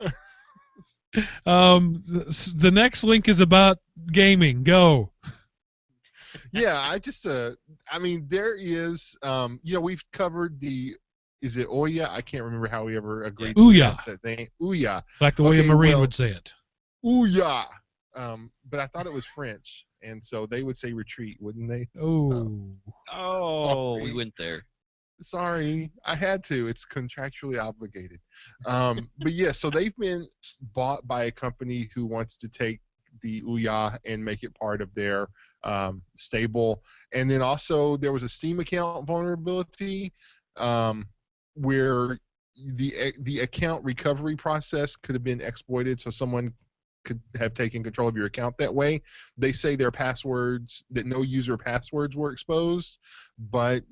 The next link is about gaming. Go. Yeah, there is, we've covered is it Ouya? I can't remember how we ever agreed to pronounce that thing. Ouya. Like the way a Marine would say it. Ouya. But I thought it was French, and so they would say retreat, wouldn't they? We went there. Sorry, I had to. It's contractually obligated. But yeah, so they've been bought by a company who wants to take the Ouya and make it part of their stable. And then also there was a Steam account vulnerability where the account recovery process could have been exploited, so someone could have taken control of your account that way. They say their passwords, that no user passwords were exposed, but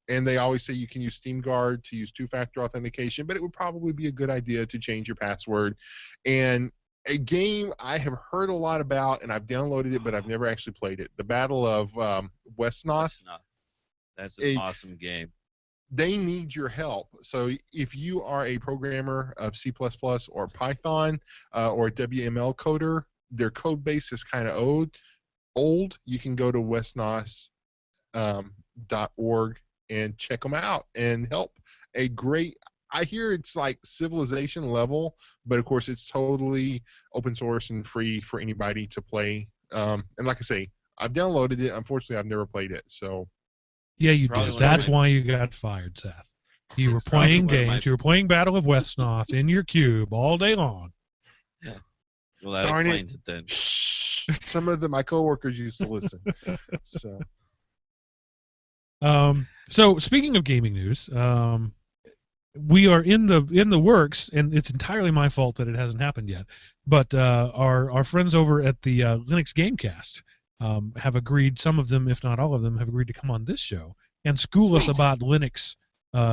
and they always say you can use SteamGuard to use two-factor authentication, but it would probably be a good idea to change your password. And a game I have heard a lot about, and I've downloaded it, but I've never actually played it. The Battle of Westnoth. That's an awesome game. They need your help. So if you are a programmer of C++ or Python or a WML coder, their code base is kind of old. You can go to westnoth.org and check them out and help. I hear it's like Civilization level, but of course it's totally open source and free for anybody to play. And like I say, I've downloaded it. Unfortunately, I've never played it. So. Yeah, you did. That's why you got fired, Seth. You were playing games. You were playing Battle of Westnoth in your cube all day long. Yeah. Well, that explains it then. Some of my coworkers used to listen. So speaking of gaming news, we are in the works, and it's entirely my fault that it hasn't happened yet. But our friends over at the Linux Gamecast have agreed, some of them, if not all of them, have agreed to come on this show and school us about Linux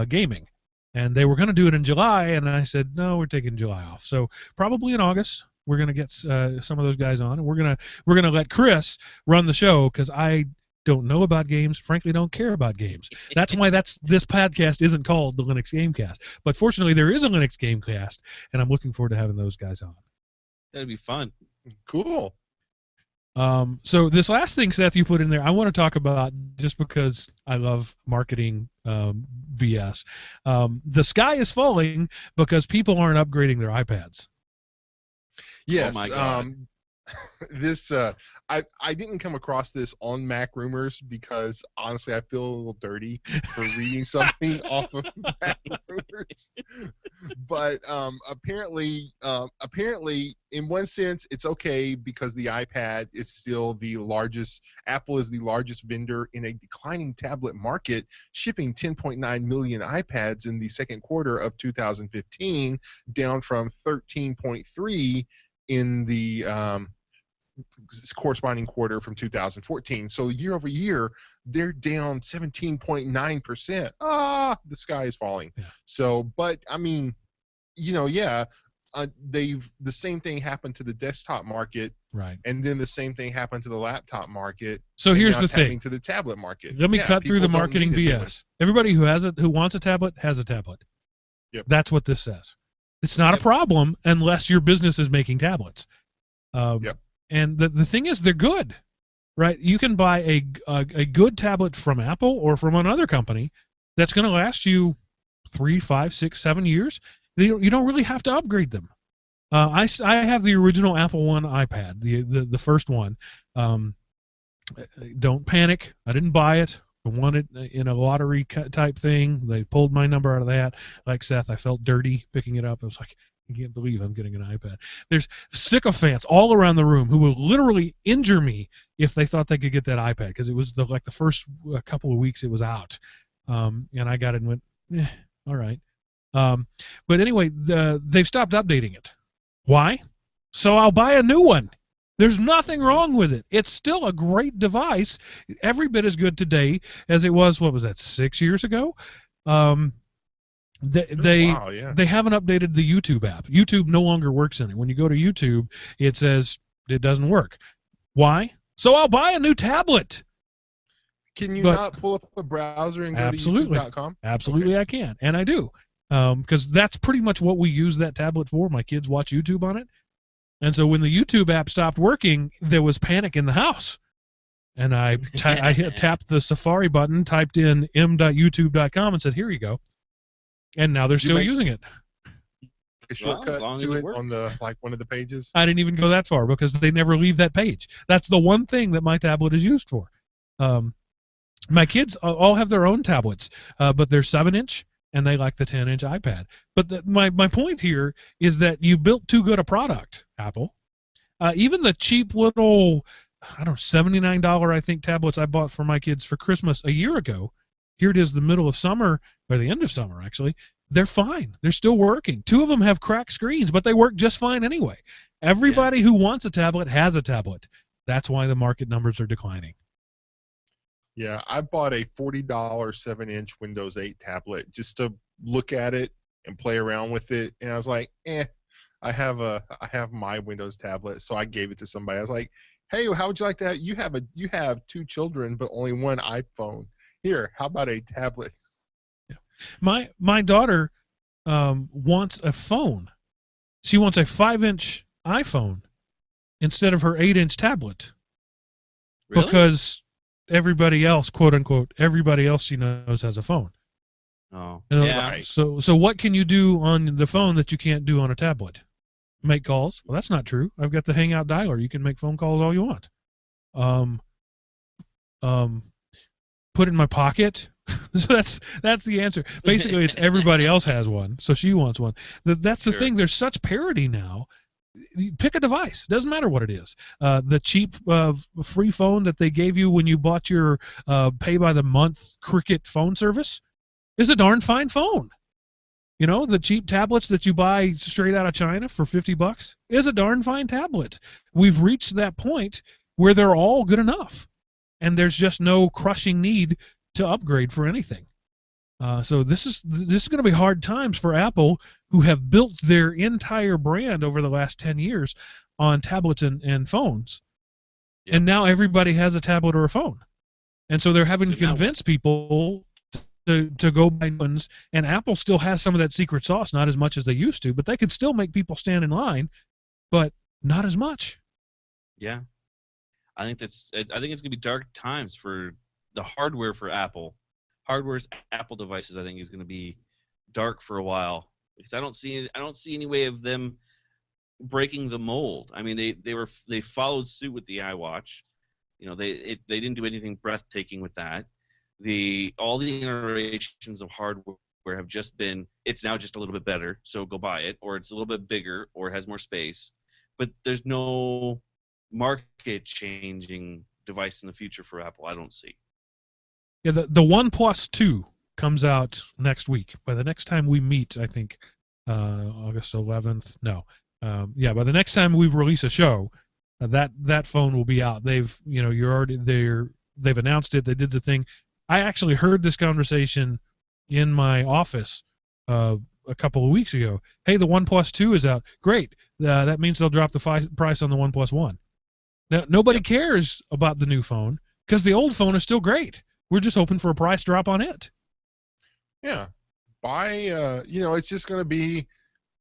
gaming. And they were going to do it in July, and I said, no, we're taking July off. So probably in August, we're going to get some of those guys on, and we're gonna let Chris run the show, because I don't know about games, frankly don't care about games. That's why this podcast isn't called the Linux Gamecast. But fortunately, there is a Linux Gamecast, and I'm looking forward to having those guys on. That'd be fun. Cool. So this last thing, Seth, you put in there, I want to talk about just because I love marketing BS. The sky is falling because people aren't upgrading their iPads. Yes. Oh my God. This I didn't come across this on Mac Rumors because honestly I feel a little dirty for reading something off of Mac Rumors. But apparently in one sense it's okay because the iPad is still the largest. Apple is the largest vendor in a declining tablet market, shipping 10.9 million iPads in the second quarter of 2015, down from 13.3 in the corresponding quarter from 2014. So year over year, they're down 17.9%. The sky is falling. Yeah. So, but I mean, the same thing happened to the desktop market, right? And then the same thing happened to the laptop market. So here's the thing: to the tablet market. Let me cut through the marketing BS. Everybody who wants a tablet has a tablet. Yep. That's what this says. It's not a problem unless your business is making tablets. Yep. And the thing is, they're good, right? You can buy a good tablet from Apple or from another company that's going to last you 3, 5, 6, 7 years. You don't really have to upgrade them. I have the original Apple One iPad, the first one. Don't panic. I didn't buy it. I won it in a lottery type thing. They pulled my number out of that. Like Seth, I felt dirty picking it up. I was like, I can't believe I'm getting an iPad. There's sycophants all around the room who will literally injure me if they thought they could get that iPad, because it was the first couple of weeks it was out. And I got it and went, all right. But anyway, they've stopped updating it. Why? So I'll buy a new one. There's nothing wrong with it. It's still a great device, every bit as good today as it was, 6 years ago? They haven't updated the YouTube app. YouTube no longer works in it. When you go to YouTube, it says it doesn't work. Why? So I'll buy a new tablet. Can you not pull up a browser and go to YouTube.com? Absolutely, okay. I can, and I do, because that's pretty much what we use that tablet for. My kids watch YouTube on it. And so when the YouTube app stopped working, there was panic in the house. And I tapped the Safari button, typed in m.youtube.com, and said, here you go. And now they're still using it. A shortcut to it on one of the pages? I didn't even go that far because they never leave that page. That's the one thing that my tablet is used for. My kids all have their own tablets, but they're 7-inch. And they like the 10-inch iPad. But my point here is that you built too good a product, Apple, Even the cheap little, I don't know, $79 I think tablets I bought for my kids for Christmas a year ago. Here it is, the middle of summer, or the end of summer actually. They're fine. They're still working. 2 of them have cracked screens, but they work just fine anyway. Everybody who wants a tablet has a tablet. That's why the market numbers are declining. Yeah, I bought a $40 7-inch Windows 8 tablet just to look at it and play around with it, and I was like, I have my Windows tablet, so I gave it to somebody. I was like, hey, how would you like that? You have 2 children, but only 1 iPhone. Here, how about a tablet? My daughter wants a phone. She wants a 5-inch iPhone instead of her 8-inch tablet. Really? Because everybody else, quote unquote, everybody else she knows has a phone. Oh, You know, yeah. Right. So what can you do on the phone that you can't do on a tablet? Make calls? Well, that's not true. I've got the Hangout dialer. You can make phone calls all you want. Put it in my pocket. So that's the answer. Basically, it's everybody else has one, so she wants one. That's the Sure. thing. There's such parity now. You pick a device. Doesn't matter what it is. The cheap free phone that they gave you when you bought your pay-by-the-month Cricket phone service is a darn fine phone. You know, the cheap tablets that you buy straight out of China for $50 is a darn fine tablet. We've reached that point where they're all good enough, and there's just no crushing need to upgrade for anything. So this is going to be hard times for Apple, who have built their entire brand over the last 10 years on tablets and phones. Yep. And now everybody has a tablet or a phone. And so they're having So to convince people to go buy ones, and Apple still has some of that secret sauce, not as much as they used to, but they can still make people stand in line, but not as much. Yeah. I think it's going to be dark times for the hardware for Apple. Hardware's Apple devices, I think, is going to be dark for a while, because I don't see any way of them breaking the mold. I mean, they followed suit with the iWatch. You know, they didn't do anything breathtaking with that. All the iterations of hardware have just been, it's now just a little bit better, so go buy it, or it's a little bit bigger, or it has more space. But there's no market changing device in the future for Apple, I don't see. Yeah, the OnePlus 2 comes out next week. By the next time we meet, I think August 11th. No, by the next time we release a show, that phone will be out. They've announced it. They did the thing. I actually heard this conversation in my office a couple of weeks ago. Hey, the OnePlus 2 is out. Great. That means they'll drop the price on the OnePlus 1. Now, nobody cares about the new phone because the old phone is still great. We're just hoping for a price drop on it. Yeah. It's just going to be,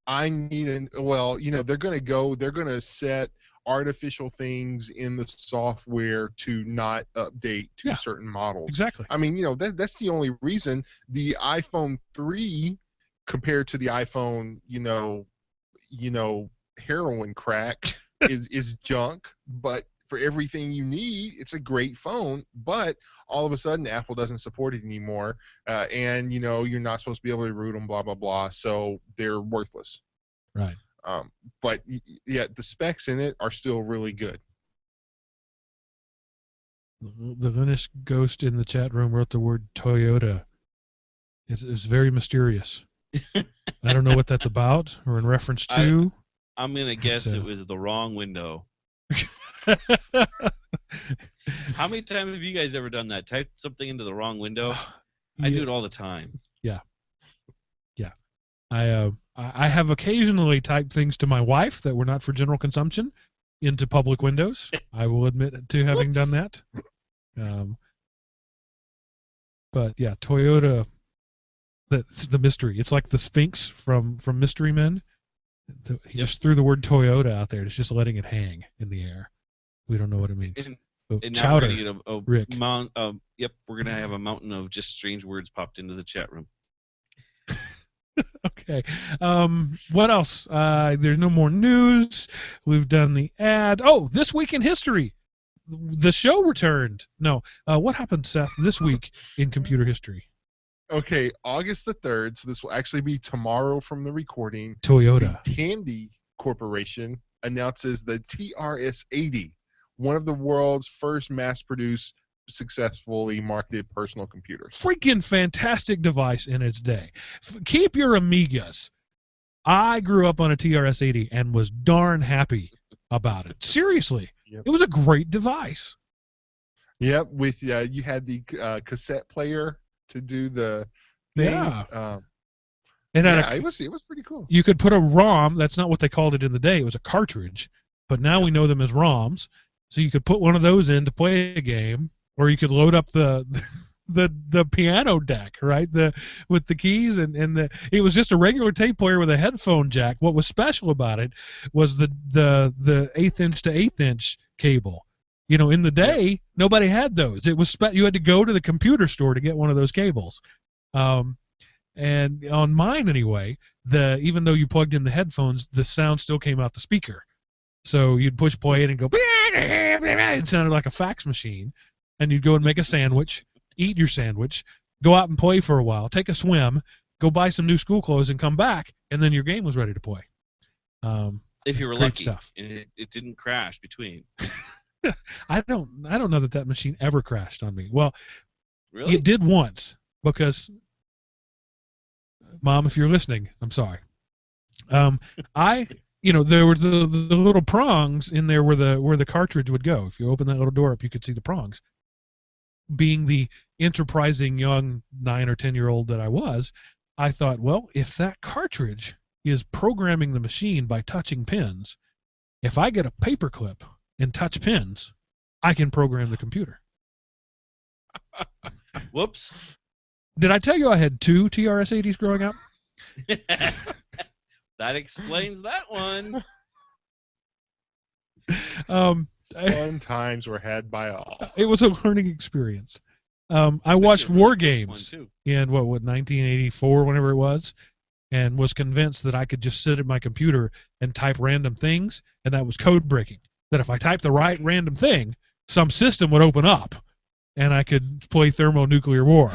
they're going to set artificial things in the software to not update to certain models. Exactly. I mean, that's the only reason the iPhone 3 compared to the iPhone, heroin crack is junk, but for everything you need, it's a great phone, but all of a sudden Apple doesn't support it anymore, and you're not supposed to be able to root them, blah blah blah, so they're worthless. Right. But yeah, the specs in it are still really good. The Linus Ghost in the chat room wrote the word Toyota. It's very mysterious. I don't know what that's about or in reference to. I'm gonna guess it was the wrong window. How many times have you guys ever done that? Typed something into the wrong window? I do it all the time. Yeah. I have occasionally typed things to my wife that were not for general consumption into public windows. I will admit to having done that. But yeah, Toyota. That's the mystery. It's like the Sphinx from Mystery Men. He just threw the word Toyota out there. It's just letting it hang in the air. We don't know what it means. And now Chowder, we're gonna get Rick. We're gonna have a mountain of just strange words popped into the chat room. Okay. What else? There's no more news. We've done the ad. Oh, This Week in History. The show returned. No. What happened, Seth, this week in computer history? Okay, August the 3rd, so this will actually be tomorrow from the recording. Toyota. The Tandy Corporation announces the TRS-80, one of the world's first mass-produced, successfully marketed personal computers. Freaking fantastic device in its day. Keep your Amigas. I grew up on a TRS-80 and was darn happy about it. Seriously. Yep. It was a great device. Yep, with you had the cassette player to do the thing. Yeah. It was pretty cool. You could put a ROM. That's not what they called it in the day. It was a cartridge, but now we know them as ROMs. So you could put one of those in to play a game, or you could load up the piano deck, right? With the keys and it was just a regular tape player with a headphone jack. What was special about it was the 1/8 inch to 1/8 inch cable. You know, in the day, nobody had those. It was you had to go to the computer store to get one of those cables. And on mine anyway, even though you plugged in the headphones, the sound still came out the speaker. So you'd push play and go, it sounded like a fax machine. And you'd go and make a sandwich, eat your sandwich, go out and play for a while, take a swim, go buy some new school clothes, and come back, and then your game was ready to play. If you were great lucky, stuff. and it didn't crash between. I don't know that machine ever crashed on me. Well, Really? it did once because, Mom, if you're listening, I'm sorry. There were the little prongs in there where the cartridge would go. If you open that little door up, you could see the prongs. Being the enterprising young 9 or 10-year-old that I was, I thought, well, if that cartridge is programming the machine by touching pins, if I get a paperclip and touch pins, I can program the computer. Whoops. Did I tell you I had 2 TRS-80s growing up? That explains that one. Fun times were had by all. It was a learning experience. I watched War Games One, too. in 1984, whenever it was, and was convinced that I could just sit at my computer and type random things, and that was code breaking. That if I typed the right random thing, some system would open up, and I could play thermonuclear war.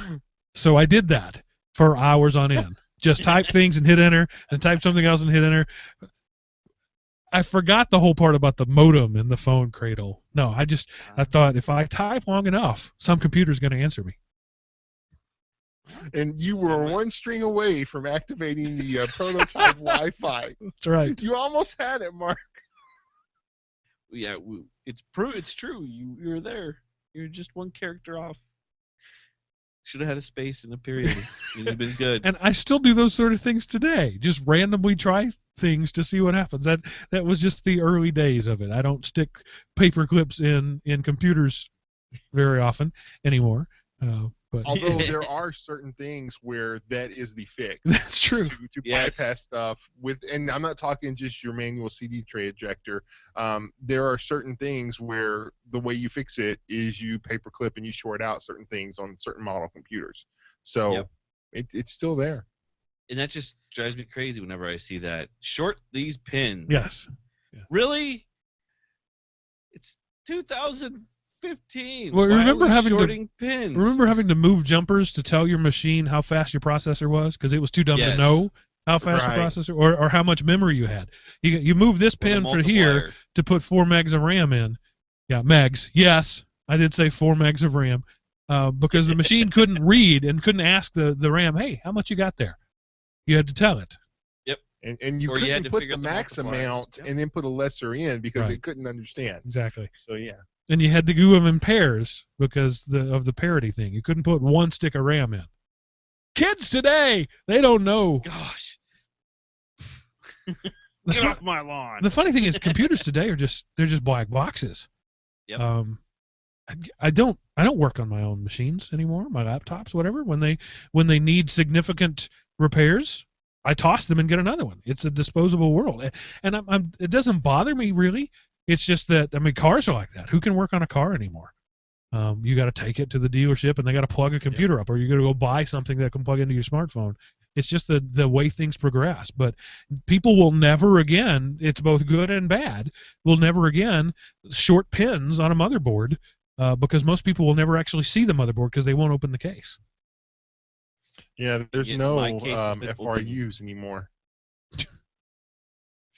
So I did that for hours on end. Just type things and hit enter, and type something else and hit enter. I forgot the whole part about the modem and the phone cradle. No, I thought if I type long enough, some computer's going to answer me. And you were one string away from activating the prototype Wi-Fi. That's right. You almost had it, Mark. Yeah, it's true. You're there. You're just one character off. Should have had a space and a period. You'd have been good. And I still do those sort of things today. Just randomly try things to see what happens. That was just the early days of it. I don't stick paper clips in computers very often anymore. But Although there are certain things where that is the fix. That's true. To Yes. bypass stuff and I'm not talking just your manual CD tray ejector. There are certain things where the way you fix it is you paperclip and you short out certain things on certain model computers. So Yep. it's still there. And that just drives me crazy whenever I see that. Short these pins. Yes. Really? It's 2015. Well, Why remember are we having to- shorting pins? Remember having to move jumpers to tell your machine how fast your processor was because it was too dumb to Yes. know how fast Right. your processor or how much memory you had. You move this Or the pin for here multiplier. to put 4 megs of RAM in. Yeah, megs. Yes, I did say 4 megs of RAM because the machine couldn't read and couldn't ask the RAM, hey, how much you got there? You had to tell it. And you Or you had couldn't to put figure the out the max multiplier. amount Yep. and then put a lesser in because Right. it couldn't understand. Exactly. So yeah. And you had to do them in pairs because of the parity thing. You couldn't put 1 stick of RAM in. Kids today, they don't know. Gosh. The Get fu- off my lawn. The funny thing is, computers today they're just black boxes. Yep. I don't work on my own machines anymore, my laptops, whatever. When they need significant repairs, I toss them and get another one. It's a disposable world, and it doesn't bother me really. It's just that cars are like that. Who can work on a car anymore? You got to take it to the dealership and they got to plug a computer up, or you got to go buy something that can plug into your smartphone. It's just the way things progress. But people will never again, it's both good and bad, will never again short pins on a motherboard because most people will never actually see the motherboard because they won't open the case. Yeah, there's Yeah, no my case has been FRUs anymore.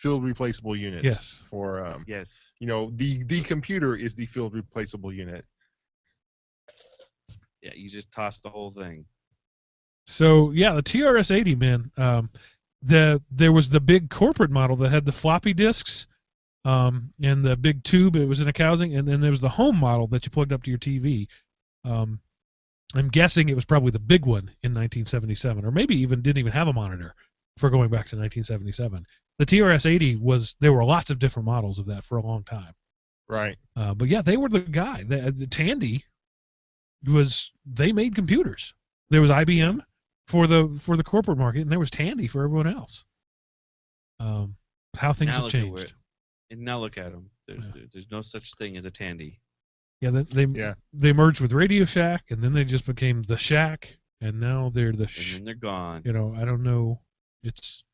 field replaceable units. Yes. For Yes. the computer is the field replaceable unit. Yeah, you just toss the whole thing. So yeah, the TRS-80, man. There was the big corporate model that had the floppy disks, and the big tube. It was in a housing, and then there was the home model that you plugged up to your TV. I'm guessing it was probably the big one in 1977, or maybe didn't even have a monitor for going back to 1977. The TRS-80 there were lots of different models of that for a long time. Right. But yeah, they were the guy. The Tandy they made computers. There was IBM for the corporate market, and there was Tandy for everyone else. How things Now have look at changed. And now look at them. Yeah. There's no such thing as a Tandy. Yeah, they merged with Radio Shack, and then they just became the Shack, and now they're the. And then they're gone. I don't know. It's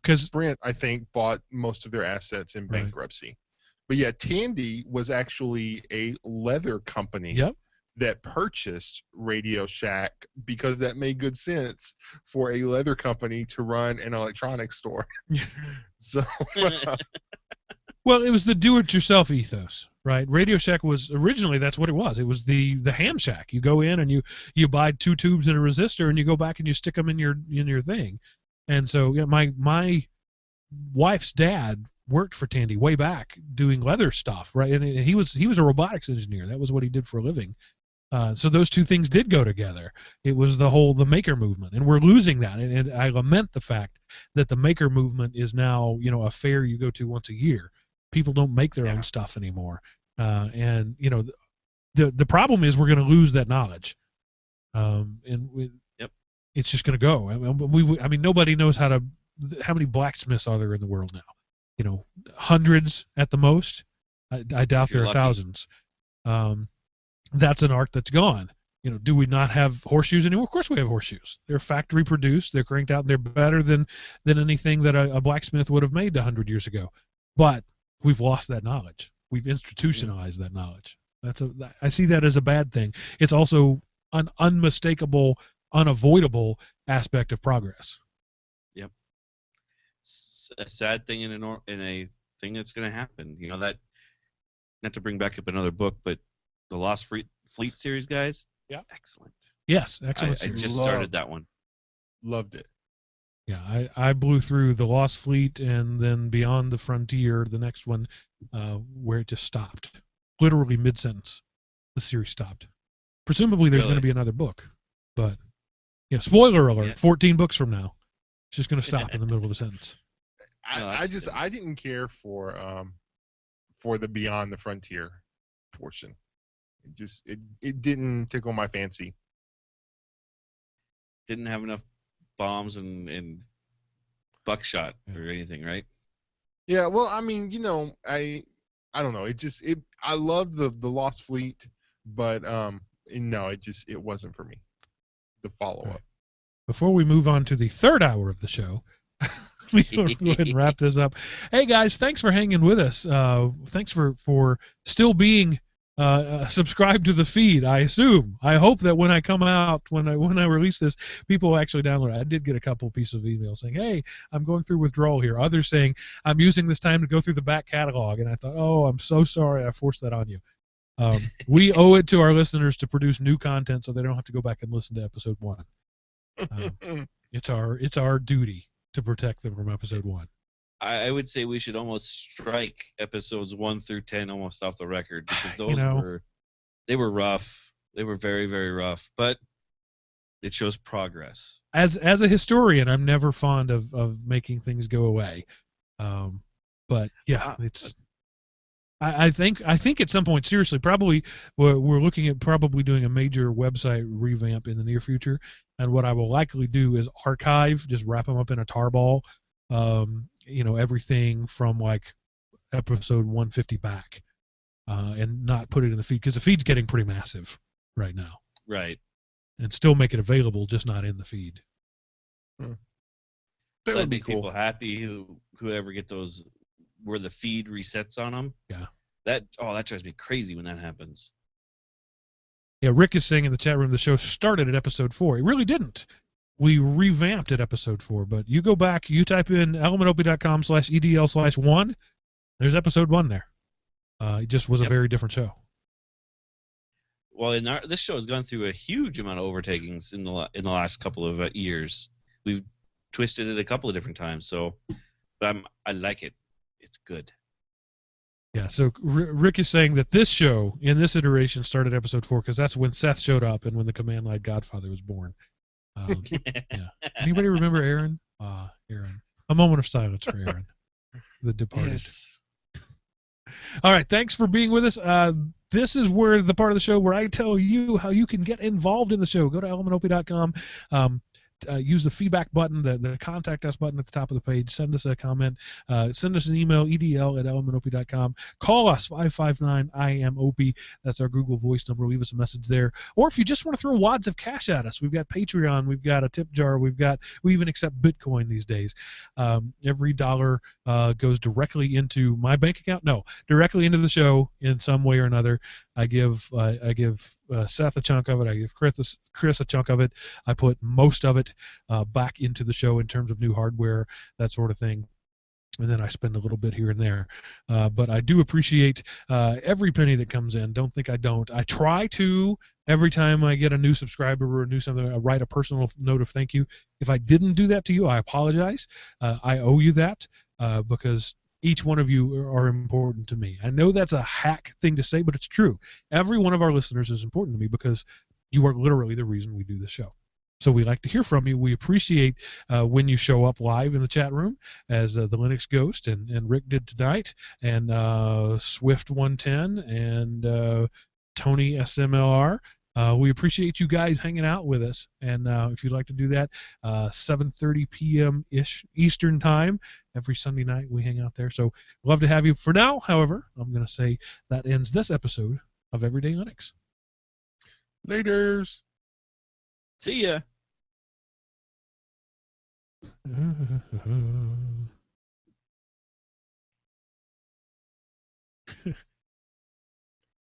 because Sprint, I think, bought most of their assets in Right. bankruptcy. But yeah, Tandy was actually a leather company. Yep. That purchased Radio Shack because that made good sense for a leather company to run an electronics store. So Well, it was the do-it-yourself ethos, right? Radio Shack was originally that's what it was. It was the ham shack. You go in and you buy 2 tubes and a resistor, and you go back and you stick them in your thing. And so yeah, my wife's dad worked for Tandy way back doing leather stuff, right? And he was a robotics engineer. That was what he did for a living. So those two things did go together. It was the maker movement, and we're losing that. And I lament the fact that the maker movement is now a fair you go to once a year. People don't make their own stuff anymore, and the problem is we're going to lose that knowledge, it's just going to go. I mean, nobody knows how many blacksmiths are there in the world now? Hundreds at the most. I doubt there are thousands. That's an art that's gone. Do we not have horseshoes anymore? Of course we have horseshoes. They're factory produced. They're cranked out. And they're better than anything that a blacksmith would have made 100 years ago. But we've lost that knowledge. We've institutionalized that knowledge. I see that as a bad thing. It's also an unmistakable, unavoidable aspect of progress. Yep. It's a sad thing in a thing that's going to happen. That, not to bring back up another book, but the Lost Fleet series, guys. Yeah. Excellent. Yes, excellent. I just started that one. Loved it. Yeah, I blew through the Lost Fleet and then Beyond the Frontier, the next one, where it just stopped. Literally mid-sentence, the series stopped. Presumably there's going to be another book, but yeah, spoiler alert, Yeah. 14 books from now. It's just going to stop in the middle of a sentence. I didn't care for the Beyond the Frontier portion. It didn't tickle my fancy. Didn't have enough bombs and buckshot or anything, right? Yeah, well, I mean, I don't know. I loved the Lost Fleet, but no, it wasn't for me. The follow-up. Right. Before we move on to the third hour of the show, we will go ahead and wrap this up. Hey guys, thanks for hanging with us. Thanks for still being subscribed to the feed. I hope that when I come out, when I release this, people will actually download it. I did get a couple pieces of emails saying, "Hey, I'm going through withdrawal here." Others saying, "I'm using this time to go through the back catalog." And I thought, "Oh, I'm so sorry I forced that on you." We owe it to our listeners to produce new content so they don't have to go back and listen to episode 1. It's our duty to protect them from episode 1. I would say we should almost strike episodes 1 through 10 almost off the record, because those were rough. They were very, very rough, but it shows progress. As a historian, I'm never fond of making things go away. But yeah, it's. I think at some point, seriously, probably we're looking at probably doing a major website revamp in the near future, and what I will likely do is archive, just wrap them up in a tarball, everything from like episode 150 back, and not put it in the feed, because the feed's getting pretty massive right now. Right. And still make it available, just not in the feed. That That'd would be make cool. people happy who ever get those where the feed resets on them. Yeah. That drives me crazy when that happens. Yeah, Rick is saying in the chat room the show started at episode 4. It really didn't. we revamped at episode 4. But you go back, you type in elementopie.com/EDL/1. There's episode 1 there. It just was a very different show. Well, this show has gone through a huge amount of overtakings in the last couple of years. We've twisted it a couple of different times, but I like it. It's good. Yeah, so Rick is saying that this show, in this iteration, started episode 4 because that's when Seth showed up and when the Command Line Godfather was born. Yeah. Anybody remember Aaron? Aaron. A moment of silence for Aaron, the departed. Yes. All right, thanks for being with us. This is where the part of the show where I tell you how you can get involved in the show. Go to elementopie.com. Use the feedback button, the contact us button at the top of the page. Send us a comment. Send us an email, edl@elementopie.com. Call us, 559-IMOP. That's our Google Voice number. Leave us a message there. Or if you just want to throw wads of cash at us, we've got Patreon, we've got a tip jar, we even accept Bitcoin these days. Every dollar goes directly into my bank account. No, directly into the show in some way or another. I give Seth a chunk of it. I give Chris a chunk of it. I put most of it back into the show in terms of new hardware, that sort of thing. And then I spend a little bit here and there. But I do appreciate every penny that comes in. Don't think I don't. I try to, every time I get a new subscriber or a new something, I write a personal note of thank you. If I didn't do that to you, I apologize. I owe you that because each one of you are important to me. I know that's a hack thing to say, but it's true. Every one of our listeners is important to me because you are literally the reason we do this show. So we like to hear from you. We appreciate when you show up live in the chat room, as the Linux Ghost and Rick did tonight, and Swift110 and Tony SMLR. We appreciate you guys hanging out with us. And if you'd like to do that, 7:30 p.m.-ish Eastern Time, every Sunday night we hang out there. So love to have you. For now, however, I'm going to say that ends this episode of Everyday Linux. Laters. See ya.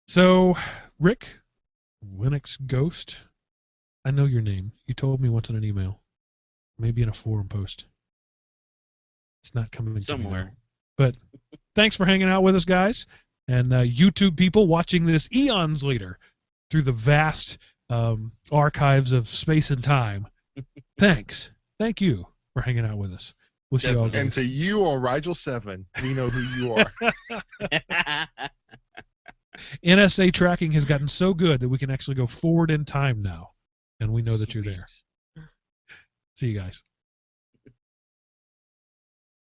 So, Rick, Linux Ghost, I know your name. You told me once in an email, maybe in a forum post. It's not coming somewhere. To me now. But thanks for hanging out with us, guys, and YouTube people watching this eons later through the vast archives of space and time. Thanks. Thank you for hanging out with us. We'll see you all. And to you on Rigel 7, we know who you are. NSA tracking has gotten so good that we can actually go forward in time now, and we know that you're there. See you guys.